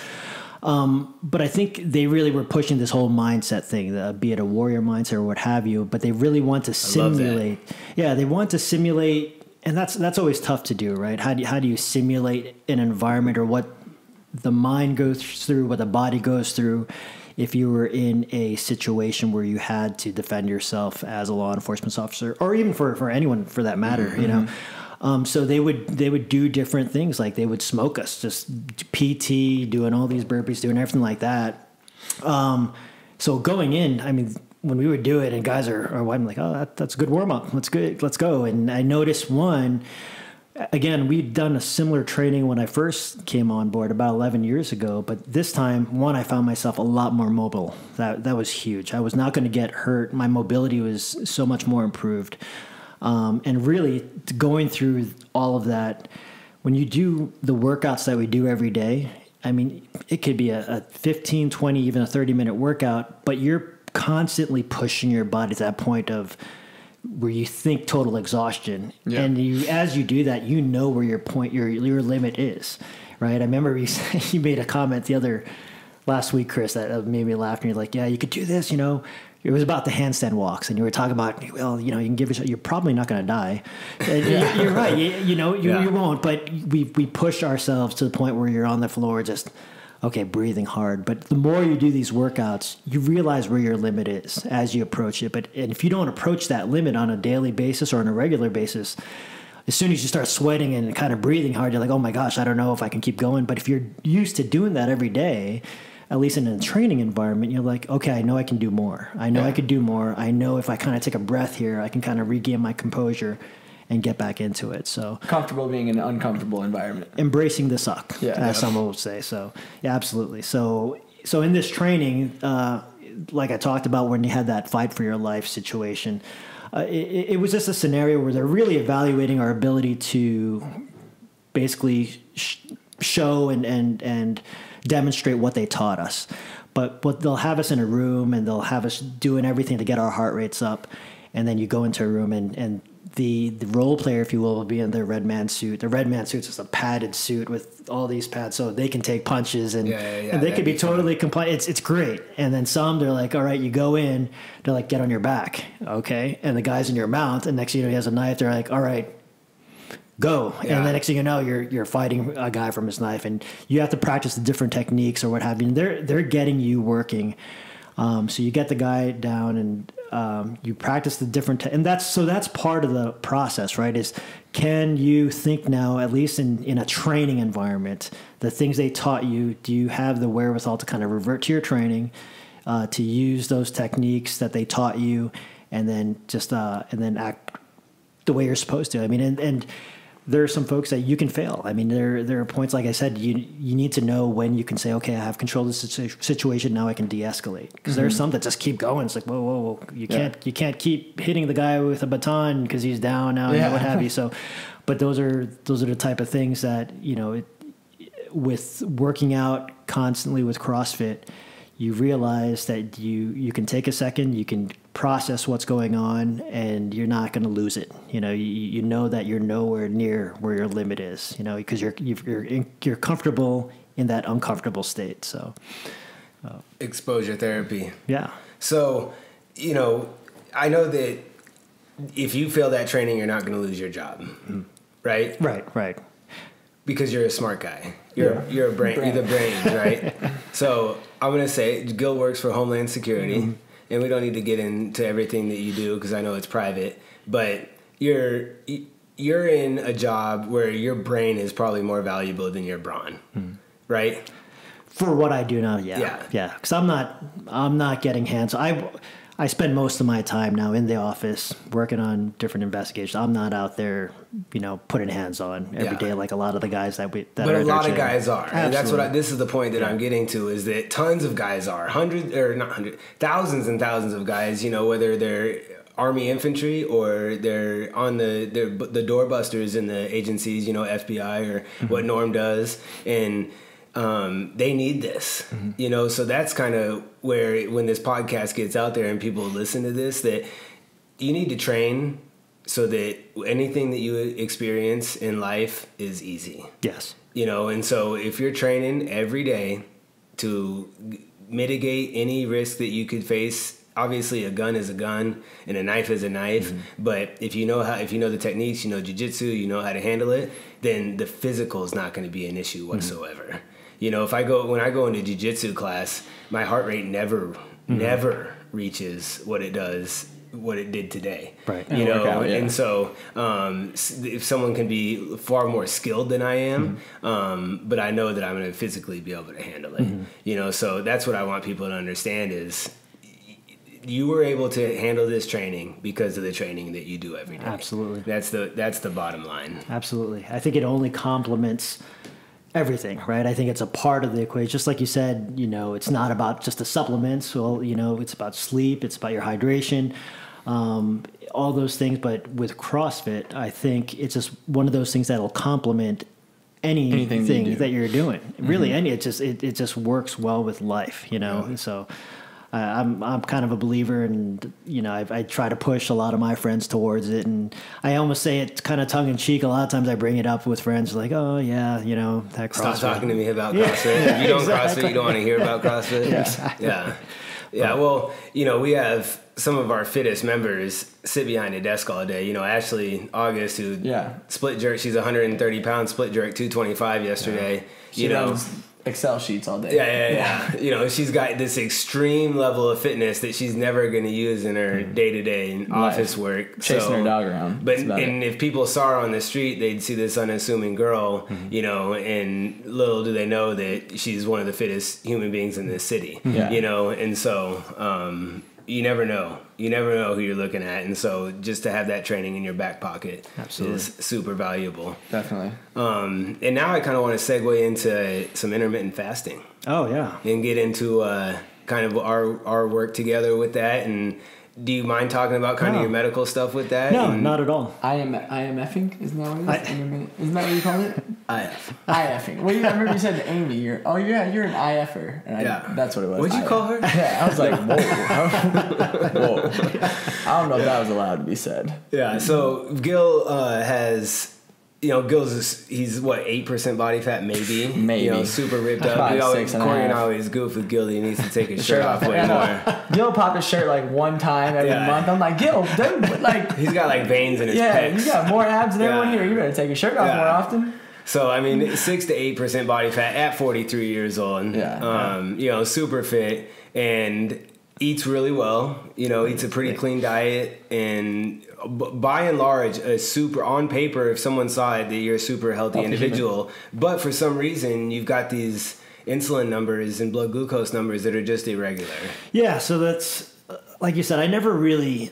But I think they really were pushing this whole mindset thing, be it a warrior mindset or what have you. But they really want to simulate. Yeah, they want to simulate, and that's always tough to do, right? How do you simulate an environment, or what the mind goes through, what the body goes through, if you were in a situation where you had to defend yourself as a law enforcement officer, or even for anyone for that matter, mm-hmm. you know. So they would do different things, like they would smoke us, just PT, doing all these burpees, doing everything like that. So going in, I mean, when we would do it, and guys are I'm like, oh, that's a good warm up. Let's go. And I noticed one. Again, we'd done a similar training when I first came on board about 11 years ago, but this time, I found myself a lot more mobile. That was huge. I was not going to get hurt. My mobility was so much more improved. And really, going through all of that, when you do the workouts that we do every day, I mean, it could be a 15, 20, even a 30-minute workout, but you're constantly pushing your body to that point of where you think total exhaustion. Yeah. And as you do that, you know where your limit is, right? I remember you made a comment last week, Chris, that made me laugh. And you're like, yeah, you could do this, you know. It was about the handstand walks, and you were talking about, well, you know, you can give it. You're probably not going to die. You're right. You won't. But we push ourselves to the point where you're on the floor, just breathing hard. But the more you do these workouts, you realize where your limit is as you approach it. And if you don't approach that limit on a daily basis or on a regular basis, as soon as you start sweating and kind of breathing hard, you're like, oh my gosh, I don't know if I can keep going. But if you're used to doing that every day, at least in a training environment, you're like, okay, I know I can do more. I know I could do more. I know if I kind of take a breath here, I can kind of regain my composure and get back into it. So comfortable being in an uncomfortable environment. Embracing the suck, as someone would say. So yeah, absolutely. So in this training, like I talked about when you had that fight for your life situation, it was just a scenario where they're really evaluating our ability to basically show and demonstrate what they taught us. But they'll have us in a room and they'll have us doing everything to get our heart rates up. And then you go into a room and the role player, if you will be in their red man suit. The red man suit is a padded suit with all these pads so they can take punches and they can be totally compliant. It's great. And then some, they're like, all right, you go in, they're like, get on your back. Okay. And the guy's in your mouth and next thing you know, he has a knife. They're like, all right, go. Yeah. And the next thing you know, you're fighting a guy from his knife and you have to practice the different techniques or what have you. And they're getting you working. So you get the guy down and you practice the different, and that's part of the process, right? Is can you think now, at least in a training environment, the things they taught you, do you have the wherewithal to kind of revert to your training, to use those techniques that they taught you, and then act the way you're supposed to? I mean, and there are some folks that you can fail. I mean, there are points, like I said, you need to know when you can say, okay, I have control of this situation. Now I can de-escalate. Because there's some that just keep going. It's like, whoa, you can't keep hitting the guy with a baton because he's down now and what have you. So, but those are the type of things that, with working out constantly with CrossFit, you realize that you can take a second, you can process what's going on, and you're not going to lose it. You know that you're nowhere near where your limit is. Because you're comfortable in that uncomfortable state. So, exposure therapy. Yeah. So, I know that if you fail that training, you're not going to lose your job, right? Right. Because you're a smart guy. You're a brain. You're the brains, right? So I'm gonna say Gil works for Homeland Security, and we don't need to get into everything that you do because I know it's private. But you're in a job where your brain is probably more valuable than your brawn, right? For what I do now, yeah. Because I'm not getting hands. I spend most of my time now in the office working on different investigations. I'm not out there, putting hands on every day like a lot of the guys that are. But a lot of guys are. And that's this is the point that I'm getting to, is that tons of guys are. Thousands and thousands of guys, whether they're Army infantry or they're on the doorbusters in the agencies, FBI or what Norm does. And they need this, so that's kind of where, when this podcast gets out there and people listen to this, that you need to train so that anything that you experience in life is easy. Yes. And so if you're training every day to mitigate any risk that you could face, obviously a gun is a gun and a knife is a knife, but if you know the techniques, jiu-jitsu, you know how to handle it, then the physical is not going to be an issue whatsoever. When I go into jiu-jitsu class, my heart rate never reaches what it did today. Right. And so if someone can be far more skilled than I am, but I know that I'm going to physically be able to handle it. So that's what I want people to understand is you were able to handle this training because of the training that you do every day. Absolutely. That's the bottom line. Absolutely. I think it only complements everything, right? I think it's a part of the equation. Just like you said, it's not about just the supplements. Well, it's about sleep. It's about your hydration, all those things. But with CrossFit, I think it's just one of those things that'll complement anything that you're doing. Really, it just works well with life, So I'm kind of a believer, and I try to push a lot of my friends towards it, and I almost say it kind of tongue in cheek. A lot of times I bring it up with friends, like, "Oh yeah, that CrossFit." Stop talking to me about CrossFit. You don't CrossFit. You don't want to hear about CrossFit. Yeah. Well, we have some of our fittest members sit behind a desk all day. Ashley August, who split jerk. She's 130 pounds, split jerk 225 yesterday. Excel sheets all day. Yeah. You know, she's got this extreme level of fitness that she's never going to use in her day-to-day office work. Chasing her dog around. But if people saw her on the street, they'd see this unassuming girl, you know, and little do they know that she's one of the fittest human beings in this city. You know, and so you never know. You never know who you're looking at. And so just to have that training in your back pocket is super valuable. Definitely. And now I kind of want to segue into some intermittent fasting. Oh, yeah. And get into kind of our work together with that. And do you mind talking about kind of your medical stuff with that? No, not at all. IMFing? Isn't that what it is? Isn't that what you call it? IFing. Well, I remember you said to Amy, you're an IFer. And that's what it was. What'd you call her? Yeah, I was like, whoa. I don't know if that was allowed to be said. Yeah, so Gil has... You know, he's what, 8% body fat, maybe? Maybe. You know, super ripped up. Corey and I always goof with Gil. He needs to take his shirt off way more. Gil popped his shirt like one time every month. I'm like, Gil, dude, like... He's got like veins in his pecs. You got more abs than everyone here. You better take your shirt off more often. So, I mean, 6 to 8% body fat at 43 years old. You know, super fit and eats really well. You know, eats a pretty clean diet and... By and large, a super on paper, if someone saw it, that you're a super healthy individual. But for some reason, you've got these insulin numbers and blood glucose numbers that are just irregular. Yeah, so that's like you said. I never really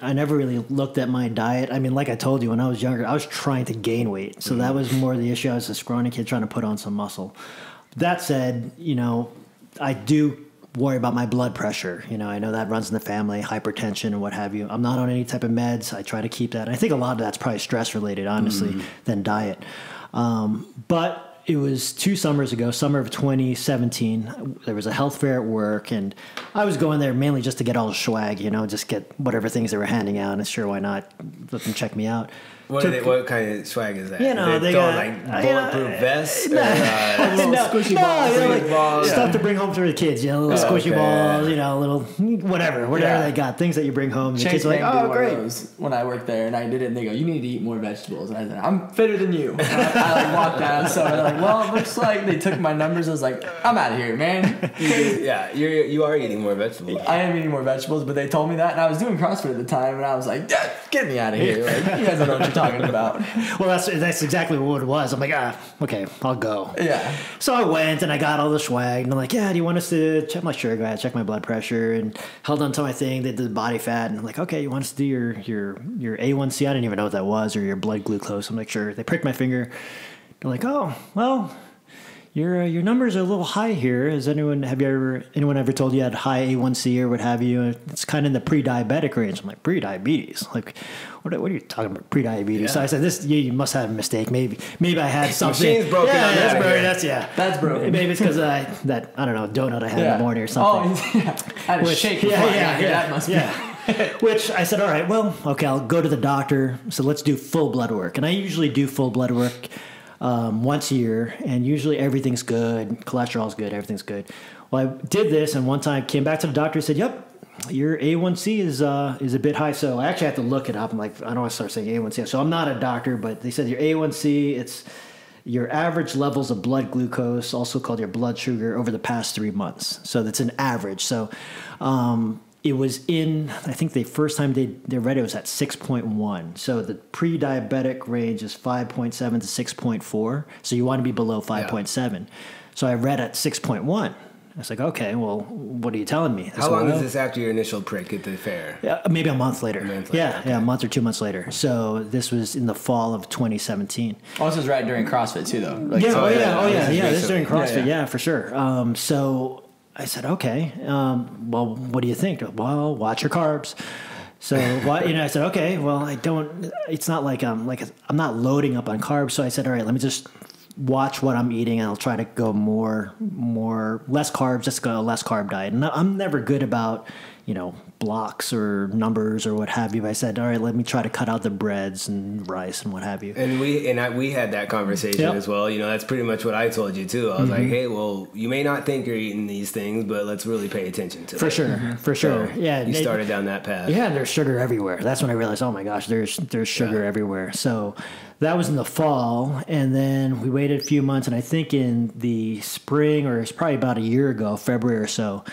looked at my diet. I mean, like I told you, when I was younger, I was trying to gain weight, so that was more the issue. I was a scrawny kid trying to put on some muscle. That said, you know, I do worry about my blood pressure. You know, I know that runs in the family, hypertension and what have you. I'm not on any type of meds. I try to keep that. I think a lot of that's probably stress related, honestly, than diet. But it was 2 summers ago, summer of 2017. There was a health fair at work, and I was going there mainly just to get all the swag, you know, just get whatever things they were handing out. And sure, why not let them check me out. What kind of swag is that? You know, they got like bulletproof vests, squishy balls, stuff to bring home to the kids. You know, little squishy balls. You know, little whatever they got, things that you bring home. And the kids are like, oh, great. When I worked there and I did it, and they go, you need to eat more vegetables. And I said, I'm fitter than you. And I like walked out, so they're like, well, it looks like they took my numbers. I was like, I'm out of here, man. You are eating more vegetables. I am eating more vegetables, but they told me that, and I was doing CrossFit at the time, and I was like, get me out of here. Like, you guys don't know what you're talking about. Well, that's exactly what it was. I'm like, okay, I'll go. Yeah. So I went and I got all the swag, and I'm like, yeah, do you want us to check my sugar? I check my blood pressure, and held on to my thing. They did the body fat, and I'm like, okay, you want us to do your A1C? I didn't even know what that was, or your blood glucose. I'm like, sure. They pricked my finger. They're like, oh, well, your numbers are a little high here. Anyone ever told you had high A1C or what have you? It's kind of in the pre-diabetic range. I'm like, pre-diabetes? Like, what are you talking about, pre-diabetes? Yeah. So I said, you must have a mistake. Maybe I had something. Machine's broken. That's broken. Maybe it's because I don't know, donut I had in the morning or something. Oh, yeah. I had a shake before that must be. Which I said, all right, well, okay, I'll go to the doctor. So let's do full blood work. And I usually do full blood work once a year, and usually everything's good. Cholesterol's good. Everything's good. Well, I did this, and one time came back to the doctor and said, yep, your A1C is a bit high. So I actually have to look it up. I'm like, I don't want to start saying A1C. So I'm not a doctor, but they said your A1C, it's your average levels of blood glucose, also called your blood sugar, over the past 3 months. So that's an average. So it was I think the first time they read it was at 6.1. So the pre-diabetic range is 5.7 to 6.4. So you want to be below 5.7. Yeah. So I read at 6.1. I was like, okay, well, what are you telling me? How long is this after your initial prick at the fair? Maybe a month later. Okay. A month or 2 months later. So this was in the fall of 2017. Oh, this was right during CrossFit too, though. Like, this is during CrossFit, yeah, for sure. So I said, okay, well, what do you think? Well, watch your carbs. So I said, okay, well, it's not like I'm not loading up on carbs. So I said, all right, let me just watch what I'm eating, and I'll try to go less carbs, just go a less carb diet. And I'm never good about, blocks or numbers or what have you. I said, all right, let me try to cut out the breads and rice and what have you. And we had that conversation as well. That's pretty much what I told you too. I was like, hey, well, you may not think you're eating these things, but let's really pay attention to it. For sure. So yeah. You started down that path. Yeah, there's sugar everywhere. That's when I realized, oh my gosh, there's sugar everywhere. So that was in the fall, and then we waited a few months, and I think in the spring, or it's probably about a year ago, February or so,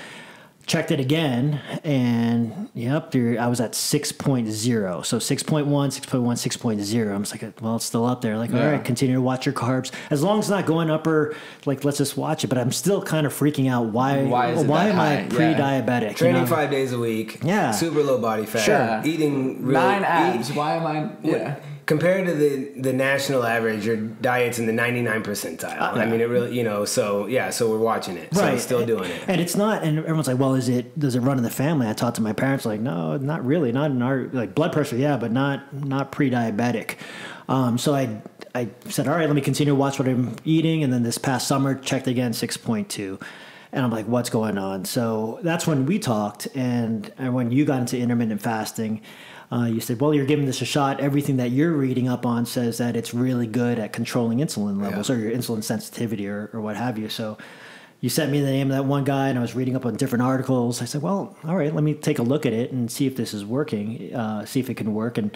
checked it again, and I was at 6.0. So 6.1, 6.1, 6.0. I'm just like, well, it's still up there. Like, all right, continue to watch your carbs. As long as it's not going up, or like, let's just watch it. But I'm still kind of freaking out. Why am I pre-diabetic? Training 5 days a week. Yeah. Super low body fat. Eating 9 abs. Why am I? Yeah. Compared to the national average, your diet's in the 99 percentile. I mean, it really, so we're watching it. Right. So still doing it. And it's not, and everyone's like, well, does it run in the family? I talked to my parents, like, no, not really. Not in our, like, blood pressure, yeah, but not pre-diabetic. So I said, all right, let me continue to watch what I'm eating. And then this past summer, checked again, 6.2. And I'm like, what's going on? So that's when we talked, and when you got into intermittent fasting, you said, well, you're giving this a shot. Everything that you're reading up on says that it's really good at controlling insulin levels or your insulin sensitivity or what have you. So you sent me the name of that one guy, and I was reading up on different articles. I said, well, all right, let me take a look at it and see if this is working, see if it can work. And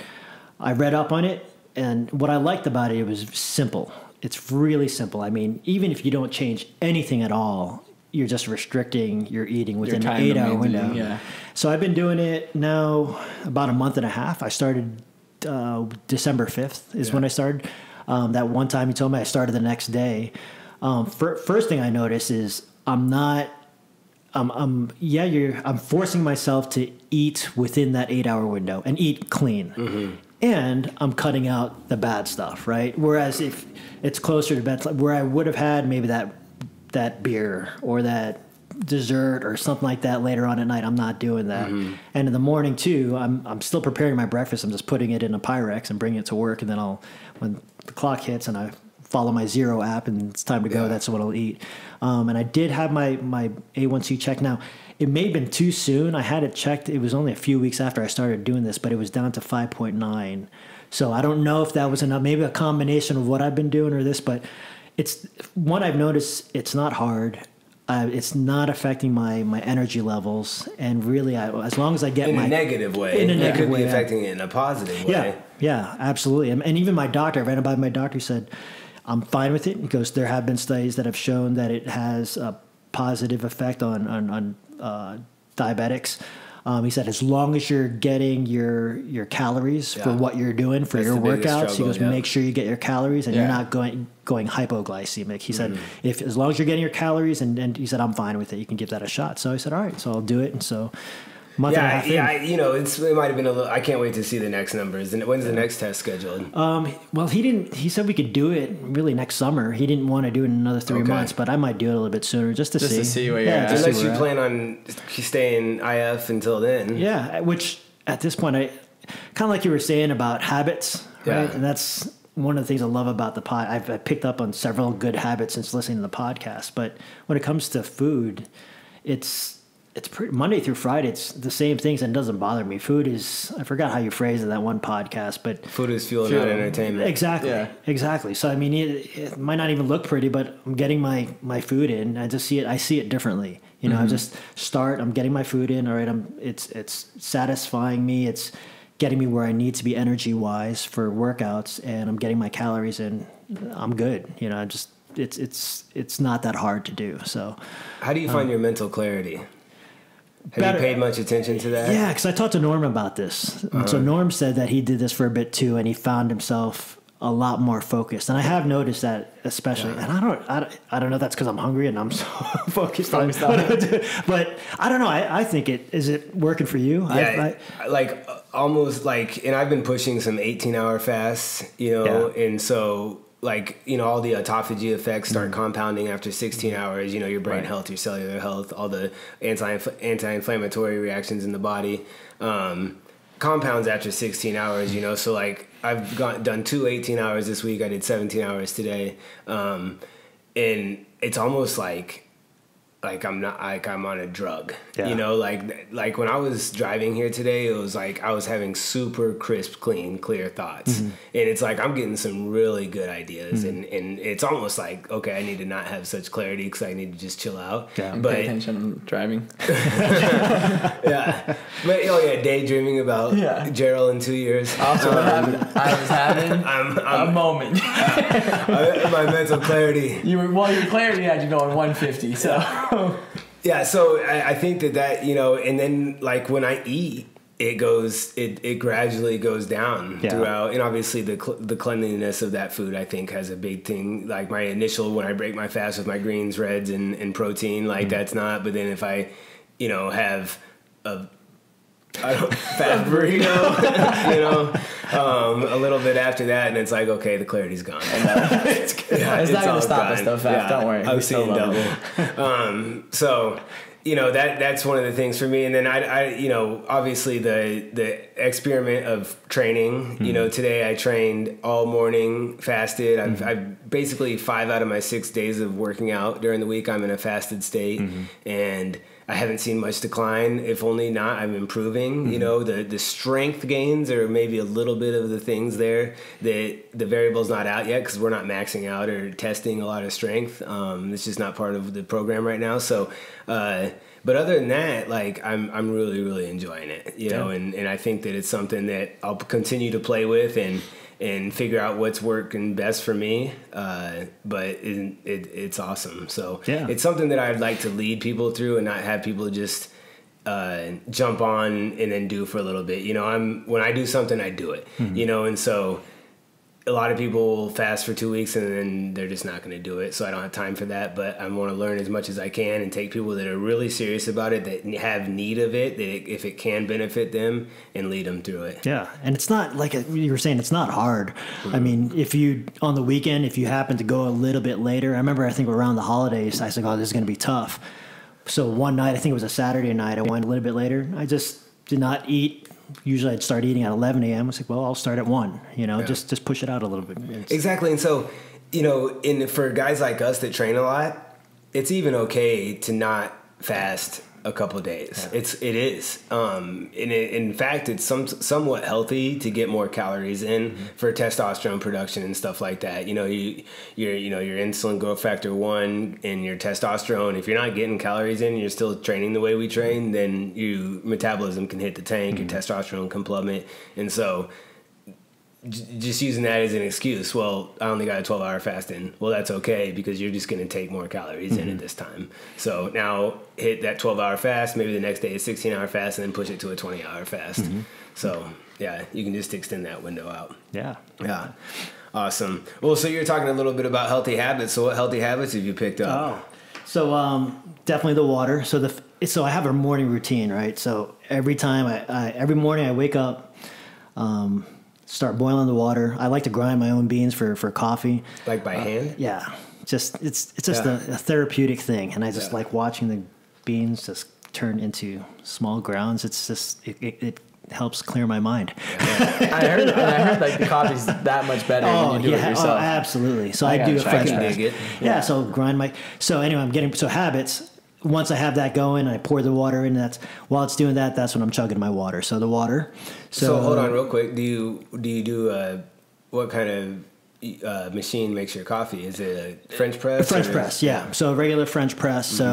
I read up on it, and what I liked about it was simple. It's really simple. I mean, even if you don't change anything at all, you're just restricting your eating within an 8-hour window. Yeah. So I've been doing it now about a month and a half. I started December 5th is when I started. That one time you told me, I started the next day. First thing I noticed is I'm forcing myself to eat within that 8-hour window and eat clean. Mm-hmm. And I'm cutting out the bad stuff, right? Whereas if it's closer to bed, where I would have had maybe that beer or that dessert or something like that later on at night, I'm not doing that. Mm-hmm. And in the morning too, I'm still preparing my breakfast. I'm just putting it in a Pyrex and bringing it to work. And then when the clock hits and I follow my Zero app and it's time to go, that's what I'll eat. And I did have my A1C checked. Now, it may have been too soon. I had it checked. It was only a few weeks after I started doing this, but it was down to 5.9. So I don't know if that was enough, maybe a combination of what I've been doing or this, but it's one I've noticed. It's not hard. It's not affecting my energy levels, and really, as long as I get in a negative way, it could be affecting it in a positive way. Yeah, absolutely. And even my doctor, I ran it by my doctor. He said, "I'm fine with it." He goes, "There have been studies that have shown that it has a positive effect on diabetics." He said, as long as you're getting your calories for what you're doing for your workouts, he goes, make sure you get your calories and you're not going hypoglycemic. He said, as long as you're getting your calories, and he said, I'm fine with it. You can give that a shot. So I said, all right, so I'll do it. And so month and a half in. It might have been a little. I can't wait to see the next numbers. And when's the next test scheduled? Well, he said we could do it really next summer. He didn't want to do it in anotof 3 months, but I might do it a little bit sooner just to see where you're at. Unless you plan on staying IF until then. Yeah, which at this point, kind of like you were saying about habits, right? And that's one of the things I love about the pod. I've picked up on several good habits since listening to the podcast. But when it comes to food, it's pretty Monday through Friday. It's the same things, and it doesn't bother me. Food is, I forgot how you phrased it in that one podcast, but food is fuel, not entertainment. Exactly. So I mean, it might not even look pretty, but I'm getting my food in. I see it differently. I just I'm getting my food in. All right, it's satisfying me. It's getting me where I need to be energy wise for workouts, and I'm getting my calories in. I'm good. It's not that hard to do. So, how do you find your mental clarity? Have you paid much attention to that? Yeah, because I talked to Norm about this. So Norm said that he did this for a bit too, and he found himself a lot more focused. And I have noticed that, especially. And I don't know if that's because I'm hungry and I'm so focused on it. But I don't know. I think is it working for you? Yeah, almost like, and I've been pushing some 18-hour fasts, and so. All the autophagy effects start compounding after 16 hours, your brain health, your cellular health, all the anti-inflammatory reactions in the body, compounds after 16 hours, so I've done 2 18 hours this week. I did 17 hours today. And it's almost like I'm not like I'm on a drug. Yeah. You know, like when I was driving here today, it was like I was having super crisp, clear thoughts. And it's like I'm getting some really good ideas, and it's almost like, okay, I need to not have such clarity because I need to just chill out. Yeah. But Pay attention on driving. yeah. But daydreaming about Gerald in 2 years. Also, what happened? I was having a moment. My mental clarity. Your clarity had you going 150. So. Yeah, so I think that you know, and then like when I eat, it gradually goes down throughout, and obviously the cleanliness of that food I think has a big thing. Like my initial when I break my fast with my greens, reds, and protein, like that's not. But then if I, you know, have a fat burrito, you know, a little bit after that, and it's like, okay, the clarity's gone. It's not going to stop us though, Faf. Don't worry. I'm seeing double. So, you know, that's one of the things for me. And then I you know, obviously the experiment of training, you know, today I trained all morning, fasted. I've basically 5 out of my 6 days of working out during the week, I'm in a fasted state. And I haven't seen much decline. If only not, I'm improving. You know, the strength gains are maybe a little bit of the things there. The variable's not out yet because we're not maxing out or testing a lot of strength. It's just not part of the program right now. So, but other than that, like I'm really, really enjoying it. You know, and I think that it's something that I'll continue to play with and figure out what's working best for me. But it's awesome. So it's something that I'd like to lead people through and not have people just jump on and then do for a little bit. You know, when I do something, I do it. You know, and so a lot of people fast for 2 weeks and then they're just not going to do it. So I don't have time for that, but I want to learn as much as I can and take people that are really serious about it, that have need of it, that if it can benefit them, and lead them through it. Yeah. And it's not like you were saying, it's not hard. I mean, if you, on the weekend, if you happen to go a little bit later, I remember, I think around the holidays, I said, oh, this is going to be tough. So one night, I think it was a Saturday night, I went a little bit later. I just did not eat. Usually I'd start eating at 11 a.m. I was like, well, I'll start at 1, you know, just push it out a little bit. Exactly. And so, you know, for guys like us that train a lot, it's even okay to not fast a couple of days. Yeah. It is. In fact, it's somewhat healthy to get more calories in for testosterone production and stuff like that. You know, your insulin growth factor 1 and your testosterone, if you're not getting calories in and you're still training the way we train, then your metabolism can hit the tank, your testosterone can plummet. And so just using that as an excuse, well, I only got a 12-hour fast in. Well, that's okay because you're just going to take more calories in at this time. So now hit that 12-hour fast, maybe the next day a 16-hour fast, and then push it to a 20-hour fast. So, yeah, you can just extend that window out. Yeah. Yeah. Awesome. Well, so you're talking a little bit about healthy habits. So what healthy habits have you picked up? Oh, so definitely the water. So I have a morning routine, right? So every morning I wake up, start boiling the water. I like to grind my own beans for coffee. Like by hand? Yeah. It's just a therapeutic thing. And I just like watching the beans just turn into small grounds. It's just, it helps clear my mind. Yeah. I heard like the coffee's that much better when you do it yourself. Oh, absolutely. So I do a French press. Yeah. So anyway, I'm getting, habits. Once I have that going, I pour the water in. While it's doing that, that's when I'm chugging my water. So the water. So hold on real quick. Do you do what kind of machine makes your coffee? Is it a French press? A French press, yeah. So a regular French press. So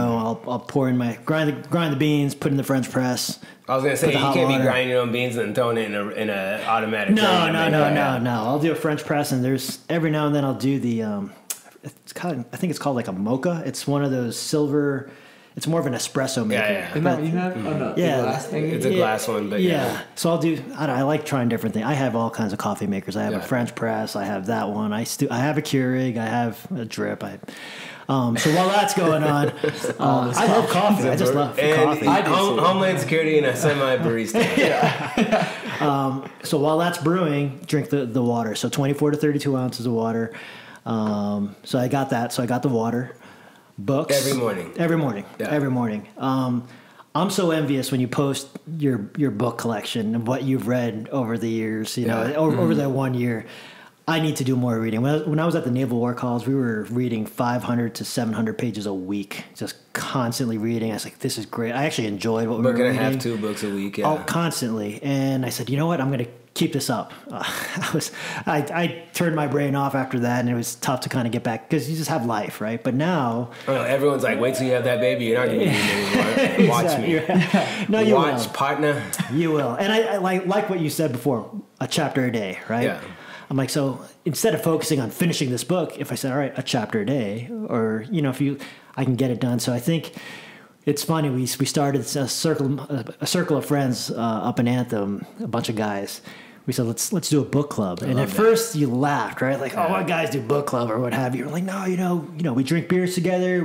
I'll pour in grind the beans, put in the French press. I was gonna say you can't be grinding your own beans and then throwing it in a automatic. No. I'll do a French press, and there's every now and then I'll do the I think it's called like a mocha. It's one of those silver. It's more of an espresso maker. Yeah. Isn't that what you have? Oh, no. Yeah. The glass thing? It's a glass one, but yeah. So I like trying different things. I have all kinds of coffee makers. I have a French press. I have that one. I have a Keurig. I have a drip. So while that's going on, I love coffee. I just love coffee. Homeland Security and a semi-barista. So while that's brewing, drink the water. So 24 to 32 ounces of water. So I got that. So I got the water. Books every morning. Yeah. Every morning. I'm so envious when you post your book collection and what you've read over the years. You know, over that 1 year. I need to do more reading. When I was at the Naval War College, we were reading 500 to 700 pages a week, just constantly reading. I was like, this is great. I actually enjoyed what we were reading. Book and a half, 2 books a week, yeah. Oh, constantly. And I said, you know what? I'm going to keep this up. I turned my brain off after that, and it was tough to kind of get back because you just have life, right? But now... everyone's like, wait till you have that baby. You're not going to need it anymore. Watch me. Yeah. No, you Watch, will. partner. You will. And I like what you said before, a chapter a day, right? Yeah. I'm like, so instead of focusing on finishing this book, if I said, all right, a chapter a day, or, I can get it done. So I think it's funny. We started a circle of friends up in Anthem, a bunch of guys. We said, let's do a book club. And at first you laughed, right? Like, oh, what guys do book club or what have you. We're like, no, we drink beers together.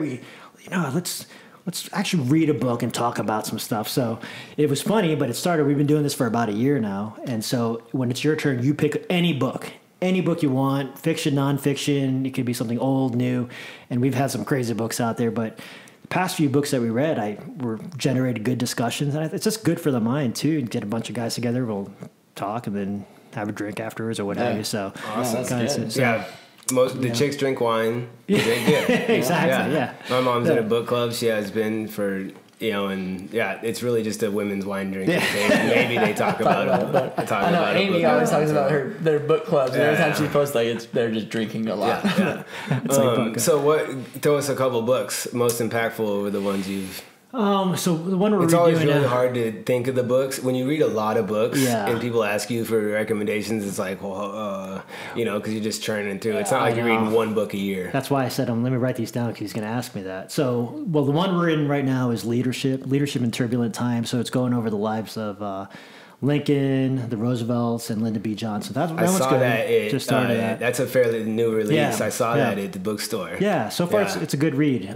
Let's actually read a book and talk about some stuff. So it was funny, but we've been doing this for about a year now. And so when it's your turn, you pick any book you want, fiction, nonfiction. It could be something old, new. And we've had some crazy books out there, but the past few books that we read, generated good discussions. And it's just good for the mind too. Get a bunch of guys together. We'll talk and then have a drink afterwards or what have you. So awesome. Good. Yeah. The chicks drink wine. They drink beer. Exactly. Yeah. My mom's in a book club. She has been for it's really just a women's wine drinking thing. Maybe they talk about it. I know Amy always talks about their book clubs. And every time she posts, they're just drinking a lot. Yeah. So throw us a couple books most impactful over the ones you've. So the one we're it's redoing always really now, hard to think of the books when you read a lot of books Yeah. and people ask you for recommendations. It's like, because you're just churning through. It's not like you're reading one book a year. That's why I said, let me write these down because he's going to ask me that. So, the one we're in right now is leadership in turbulent times. So it's going over the lives of Lincoln, the Roosevelts, and Lyndon B. Johnson. That one's saw good. that. Just started that. That's a fairly new release. Yeah. I saw that at the bookstore. Yeah, so far it's a good read.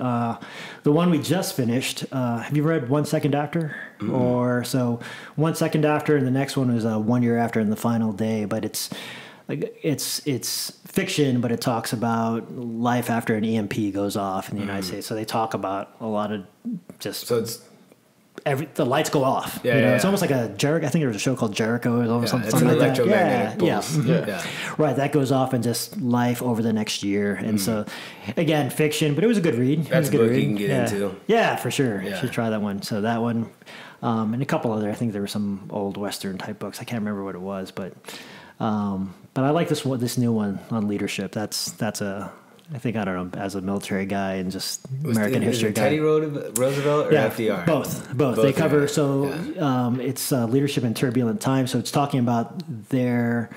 The one we just finished, have you read 1 Second After? Mm-hmm. 1 Second After, and the next one was 1 year after and the final day. But it's fiction, but it talks about life after an EMP goes off in the United States. So they talk about a lot of just... So it's... the lights go off. Yeah, It's almost like a Jericho. I think there was a show called Jericho or something, it's an like electromagnetic that. pulse. Yeah. Right, that goes off in just life over the next year. And so, again, fiction, but it was a good read. That's a book you can get into. Yeah, for sure. Yeah. You should try that one. So that one, and a couple other. I think there were some old Western type books. I can't remember what it was, but I like this new one on leadership. I think, I don't know, as a military guy and just American history guy. Teddy Roosevelt or FDR? Both. They cover, it's leadership in turbulent times. So it's talking about their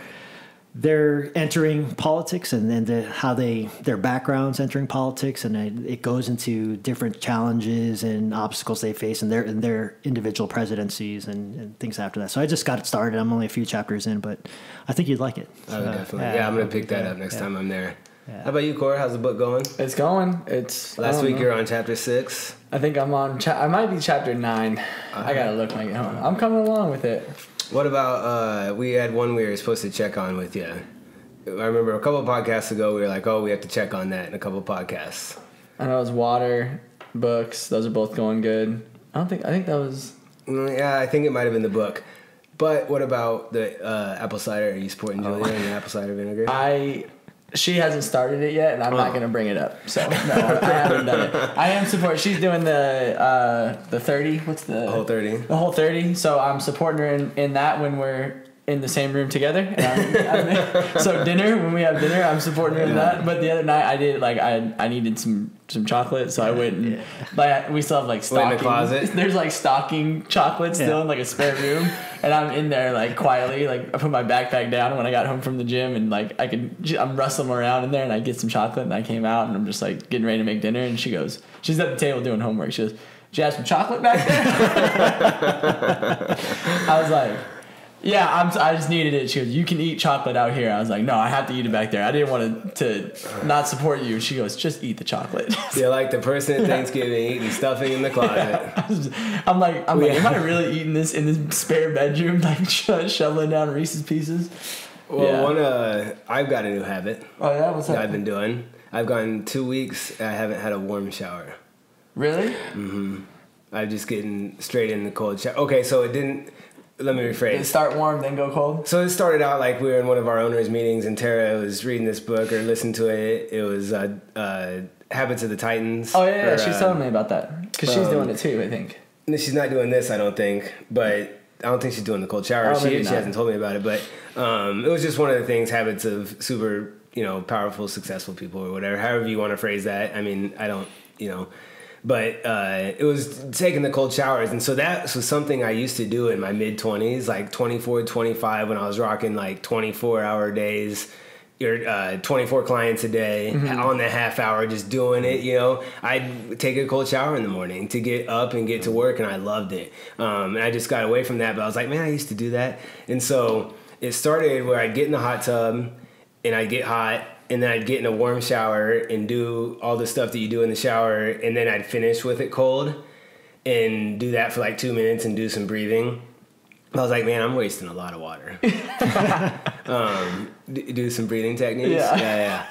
entering politics and then how their backgrounds entering politics. And it goes into different challenges and obstacles they face in their individual presidencies and things after that. So I just got it started. I'm only a few chapters in, but I think you'd like it. Oh, definitely. I'm going to pick that up next time I'm there. Yeah. How about you, Corey? How's the book going? It's going. Last week you're on chapter 6. I think I'm on. I might be chapter 9. I gotta look when I get home. I'm coming along with it. What about we had one we were supposed to check on with you. I remember a couple of podcasts ago we were like, we have to check on that in a couple of podcasts. I know it was water, books. Those are both going good. I think that was. Yeah, I think it might have been the book. But what about the apple cider? Are you supporting Julia and the apple cider vinegar? She hasn't started it yet, and I'm not going to bring it up. So, no, I haven't done it. I am supporting. She's doing the 30. What's the whole 30? The whole 30. So I'm supporting her in that when we're in the same room together. And so when we have dinner, I'm supporting her in that. But the other night, I did I needed some chocolate, so I went and we still have stocking. In the closet. There's stocking chocolate still in a spare room, and I'm in there quietly. I put my backpack down when I got home from the gym, and I'm rustling around in there, and I get some chocolate, and I came out, and I'm just getting ready to make dinner, and she's at the table doing homework. She goes, "Did you have some chocolate back there?" I was like, yeah, I just needed it. She goes, "You can eat chocolate out here." I was like, "No, I have to eat it back there. I didn't want to not support you." She goes, "Just eat the chocolate." You're like the person at Thanksgiving eating stuffing in the closet. I'm like, am I really eating this in this spare bedroom, shoveling down Reese's Pieces? Well, I've got a new habit. Oh yeah, what's that? I've been doing. I've gone 2 weeks. I haven't had a warm shower. Really? Mm-hmm. I'm just getting straight in the cold shower. Okay, so it didn't. let me rephrase. Did it start warm, then go cold? So it started out like we were in one of our owners' meetings, and Tara was reading this book or listened to it. It was Habits of the Titans. Oh, yeah, she's telling me about that. Because she's doing it too, I think. She's not doing this, I don't think. But I don't think she's doing the cold shower. Oh, she hasn't told me about it. But it was just one of the things, habits of super, powerful, successful people or whatever. However you want to phrase that. I mean, I don't, But it was taking the cold showers. And so that was something I used to do in my mid-20s, like 24, 25, when I was rocking like 24-hour days, or 24 clients a day, on the half hour, just doing it, I'd take a cold shower in the morning to get up and get to work, and I loved it. And I just got away from that, but I was like, man, I used to do that. And so it started where I'd get in the hot tub, and I'd get hot, and then I'd get in a warm shower and do all the stuff that you do in the shower, and then I'd finish with it cold and do that for like 2 minutes and do some breathing. I was like, man, I'm wasting a lot of water. Do some breathing techniques. Yeah.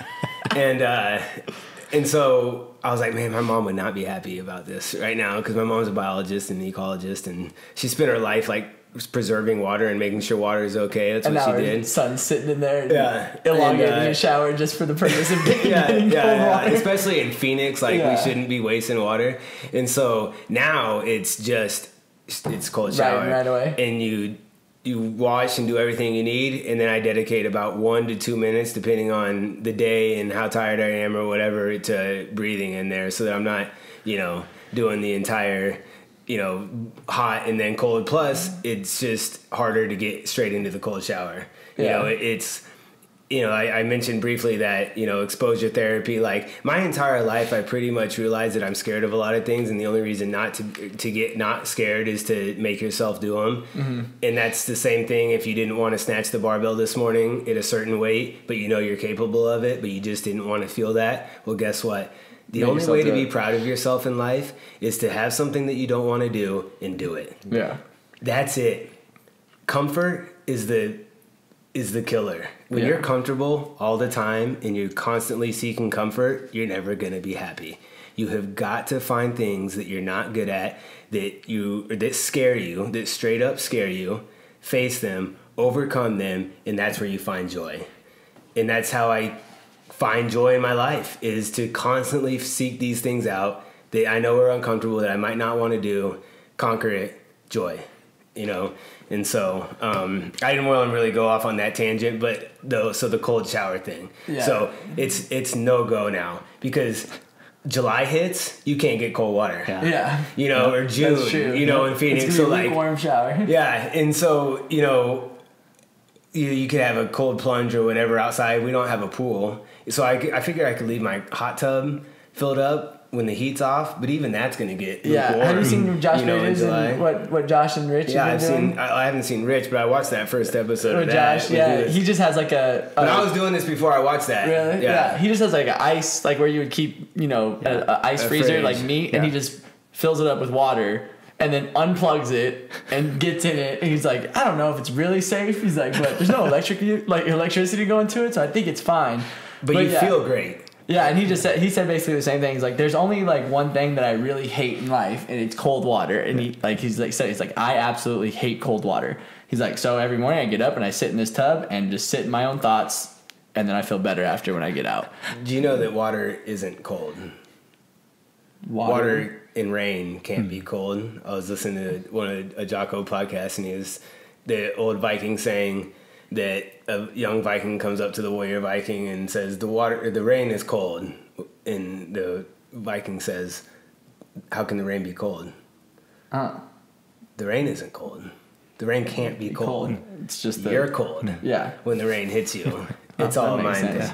And so I was like, man, my mom would not be happy about this right now, because my mom's a biologist and an ecologist, and she spent her life like preserving water and making sure water is okay. That's what she did. Son's sitting in there, elongating a shower just for the purpose of getting cold water. Especially in Phoenix, we shouldn't be wasting water. And so now it's cold shower right away, and you wash and do everything you need, and then I dedicate about 1 to 2 minutes, depending on the day and how tired I am or whatever, to breathing in there, so that I'm not doing the entire hot and then cold. Plus, it's just harder to get straight into the cold shower. I mentioned briefly that, exposure therapy, like my entire life, I pretty much realized that I'm scared of a lot of things. And the only reason not to get not scared is to make yourself do them. And that's the same thing if you didn't want to snatch the barbell this morning at a certain weight, but you're capable of it, but you just didn't want to feel that. Well, guess what? The only way to be proud of yourself in life is to have something that you don't want to do and do it. Yeah. That's it. Comfort is the killer. When you're comfortable all the time and you're constantly seeking comfort, you're never going to be happy. You have got to find things that you're not good at, that scare you, that straight up scare you, face them, overcome them, and that's where you find joy. And that's how I find joy in my life, is to constantly seek these things out that I know are uncomfortable, that I might not want to do, conquer it, joy, And so I didn't want to really go off on that tangent, but so the cold shower thing. Yeah. So it's no go now, because July hits, you can't get cold water. Yeah. Or June, in Phoenix. It's so warm shower. Yeah, and so you could have a cold plunge or whatever outside. We don't have a pool, so I figured I could leave my hot tub filled up when the heat's off, but even that's going to get lukewarm. Have you seen Josh Bridges and what Josh and Rich have been doing? I haven't seen Rich, but I watched that first episode of Josh. He just has like a. But I was doing this before I watched that. Really? Yeah. He just has like an ice, like where you would keep, an ice freezer, fridge. Like meat, and he just fills it up with water and then unplugs it and gets in it. And he's like, I don't know if it's really safe. He's like, but there's no electricity going to it, so I think it's fine. But you feel great. Yeah, and he said basically the same thing. He's like, there's only like one thing that I really hate in life, and it's cold water. And he's like, I absolutely hate cold water. He's like, so every morning I get up and I sit in this tub and just sit in my own thoughts, and then I feel better after when I get out. Do you know that water isn't cold? Water in rain can't be cold. I was listening to a Jocko podcast, and he was the old Viking saying that a young Viking comes up to the warrior Viking and says, the rain is cold. And the Viking says, how can the rain be cold? The rain isn't cold. The rain can't be cold. It's just you're cold. Yeah. When the rain hits you. It's all mind.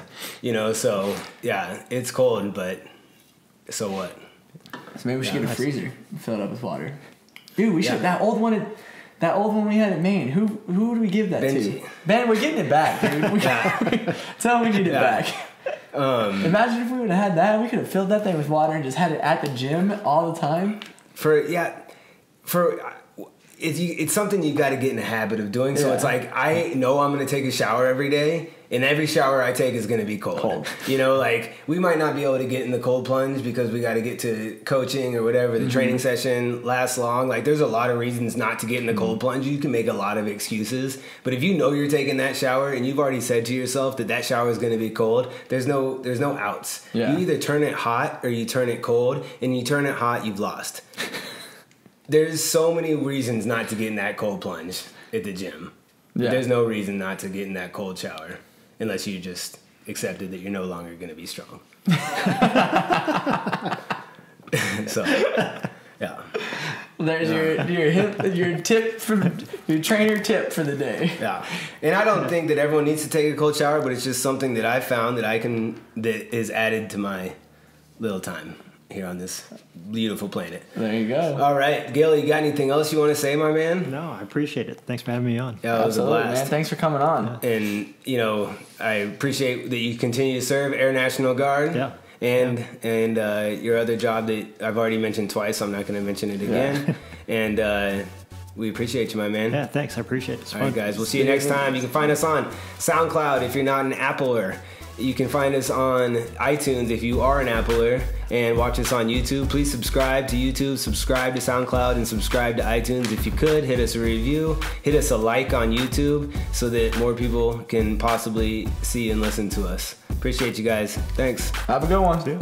So yeah, it's cold, but so what? So maybe we should get a freezer and fill it up with water. Dude, we should. That old one we had in Maine. Who do we give that Benji. to? Ben, we're getting it back, dude. Tell him we need it back. Imagine if we would have had that. We could have filled that thing with water and just had it at the gym all the time. It's something you got to get in the habit of doing. So it's like, I know I'm going to take a shower every day, and every shower I take is going to be cold. You know, like we might not be able to get in the cold plunge because we got to get to coaching or whatever. The training session lasts long. Like there's a lot of reasons not to get in the cold plunge. You can make a lot of excuses, but if you know you're taking that shower and you've already said to yourself that shower is going to be cold, there's no outs. You either turn it hot or you turn it cold, and you turn it hot, you've lost. There's so many reasons not to get in that cold plunge at the gym. There's no reason not to get in that cold shower unless you just accepted that you're no longer going to be strong. So, yeah. There's your tip from your trainer tip for the day. Yeah, and I don't think that everyone needs to take a cold shower, but it's just something that I found that is added to my little time here on this beautiful planet. There you go. All right, Gil, you got anything else you want to say, my man? No, I appreciate it. Thanks for having me on. Yeah, it was a blast, man. Thanks for coming on. Yeah. And I appreciate that you continue to serve Air National Guard. Yeah. And your other job that I've already mentioned twice, so I'm not going to mention it again. And we appreciate you, my man. Yeah, thanks. I appreciate it. All right, guys. We'll see you next time. You can find us on SoundCloud if you're not an Appler. You can find us on iTunes if you are an Appler, and watch us on YouTube. Please subscribe to YouTube, subscribe to SoundCloud, and subscribe to iTunes. If you could, hit us a review, hit us a like on YouTube so that more people can possibly see and listen to us. Appreciate you guys. Thanks. Have a good one. See you.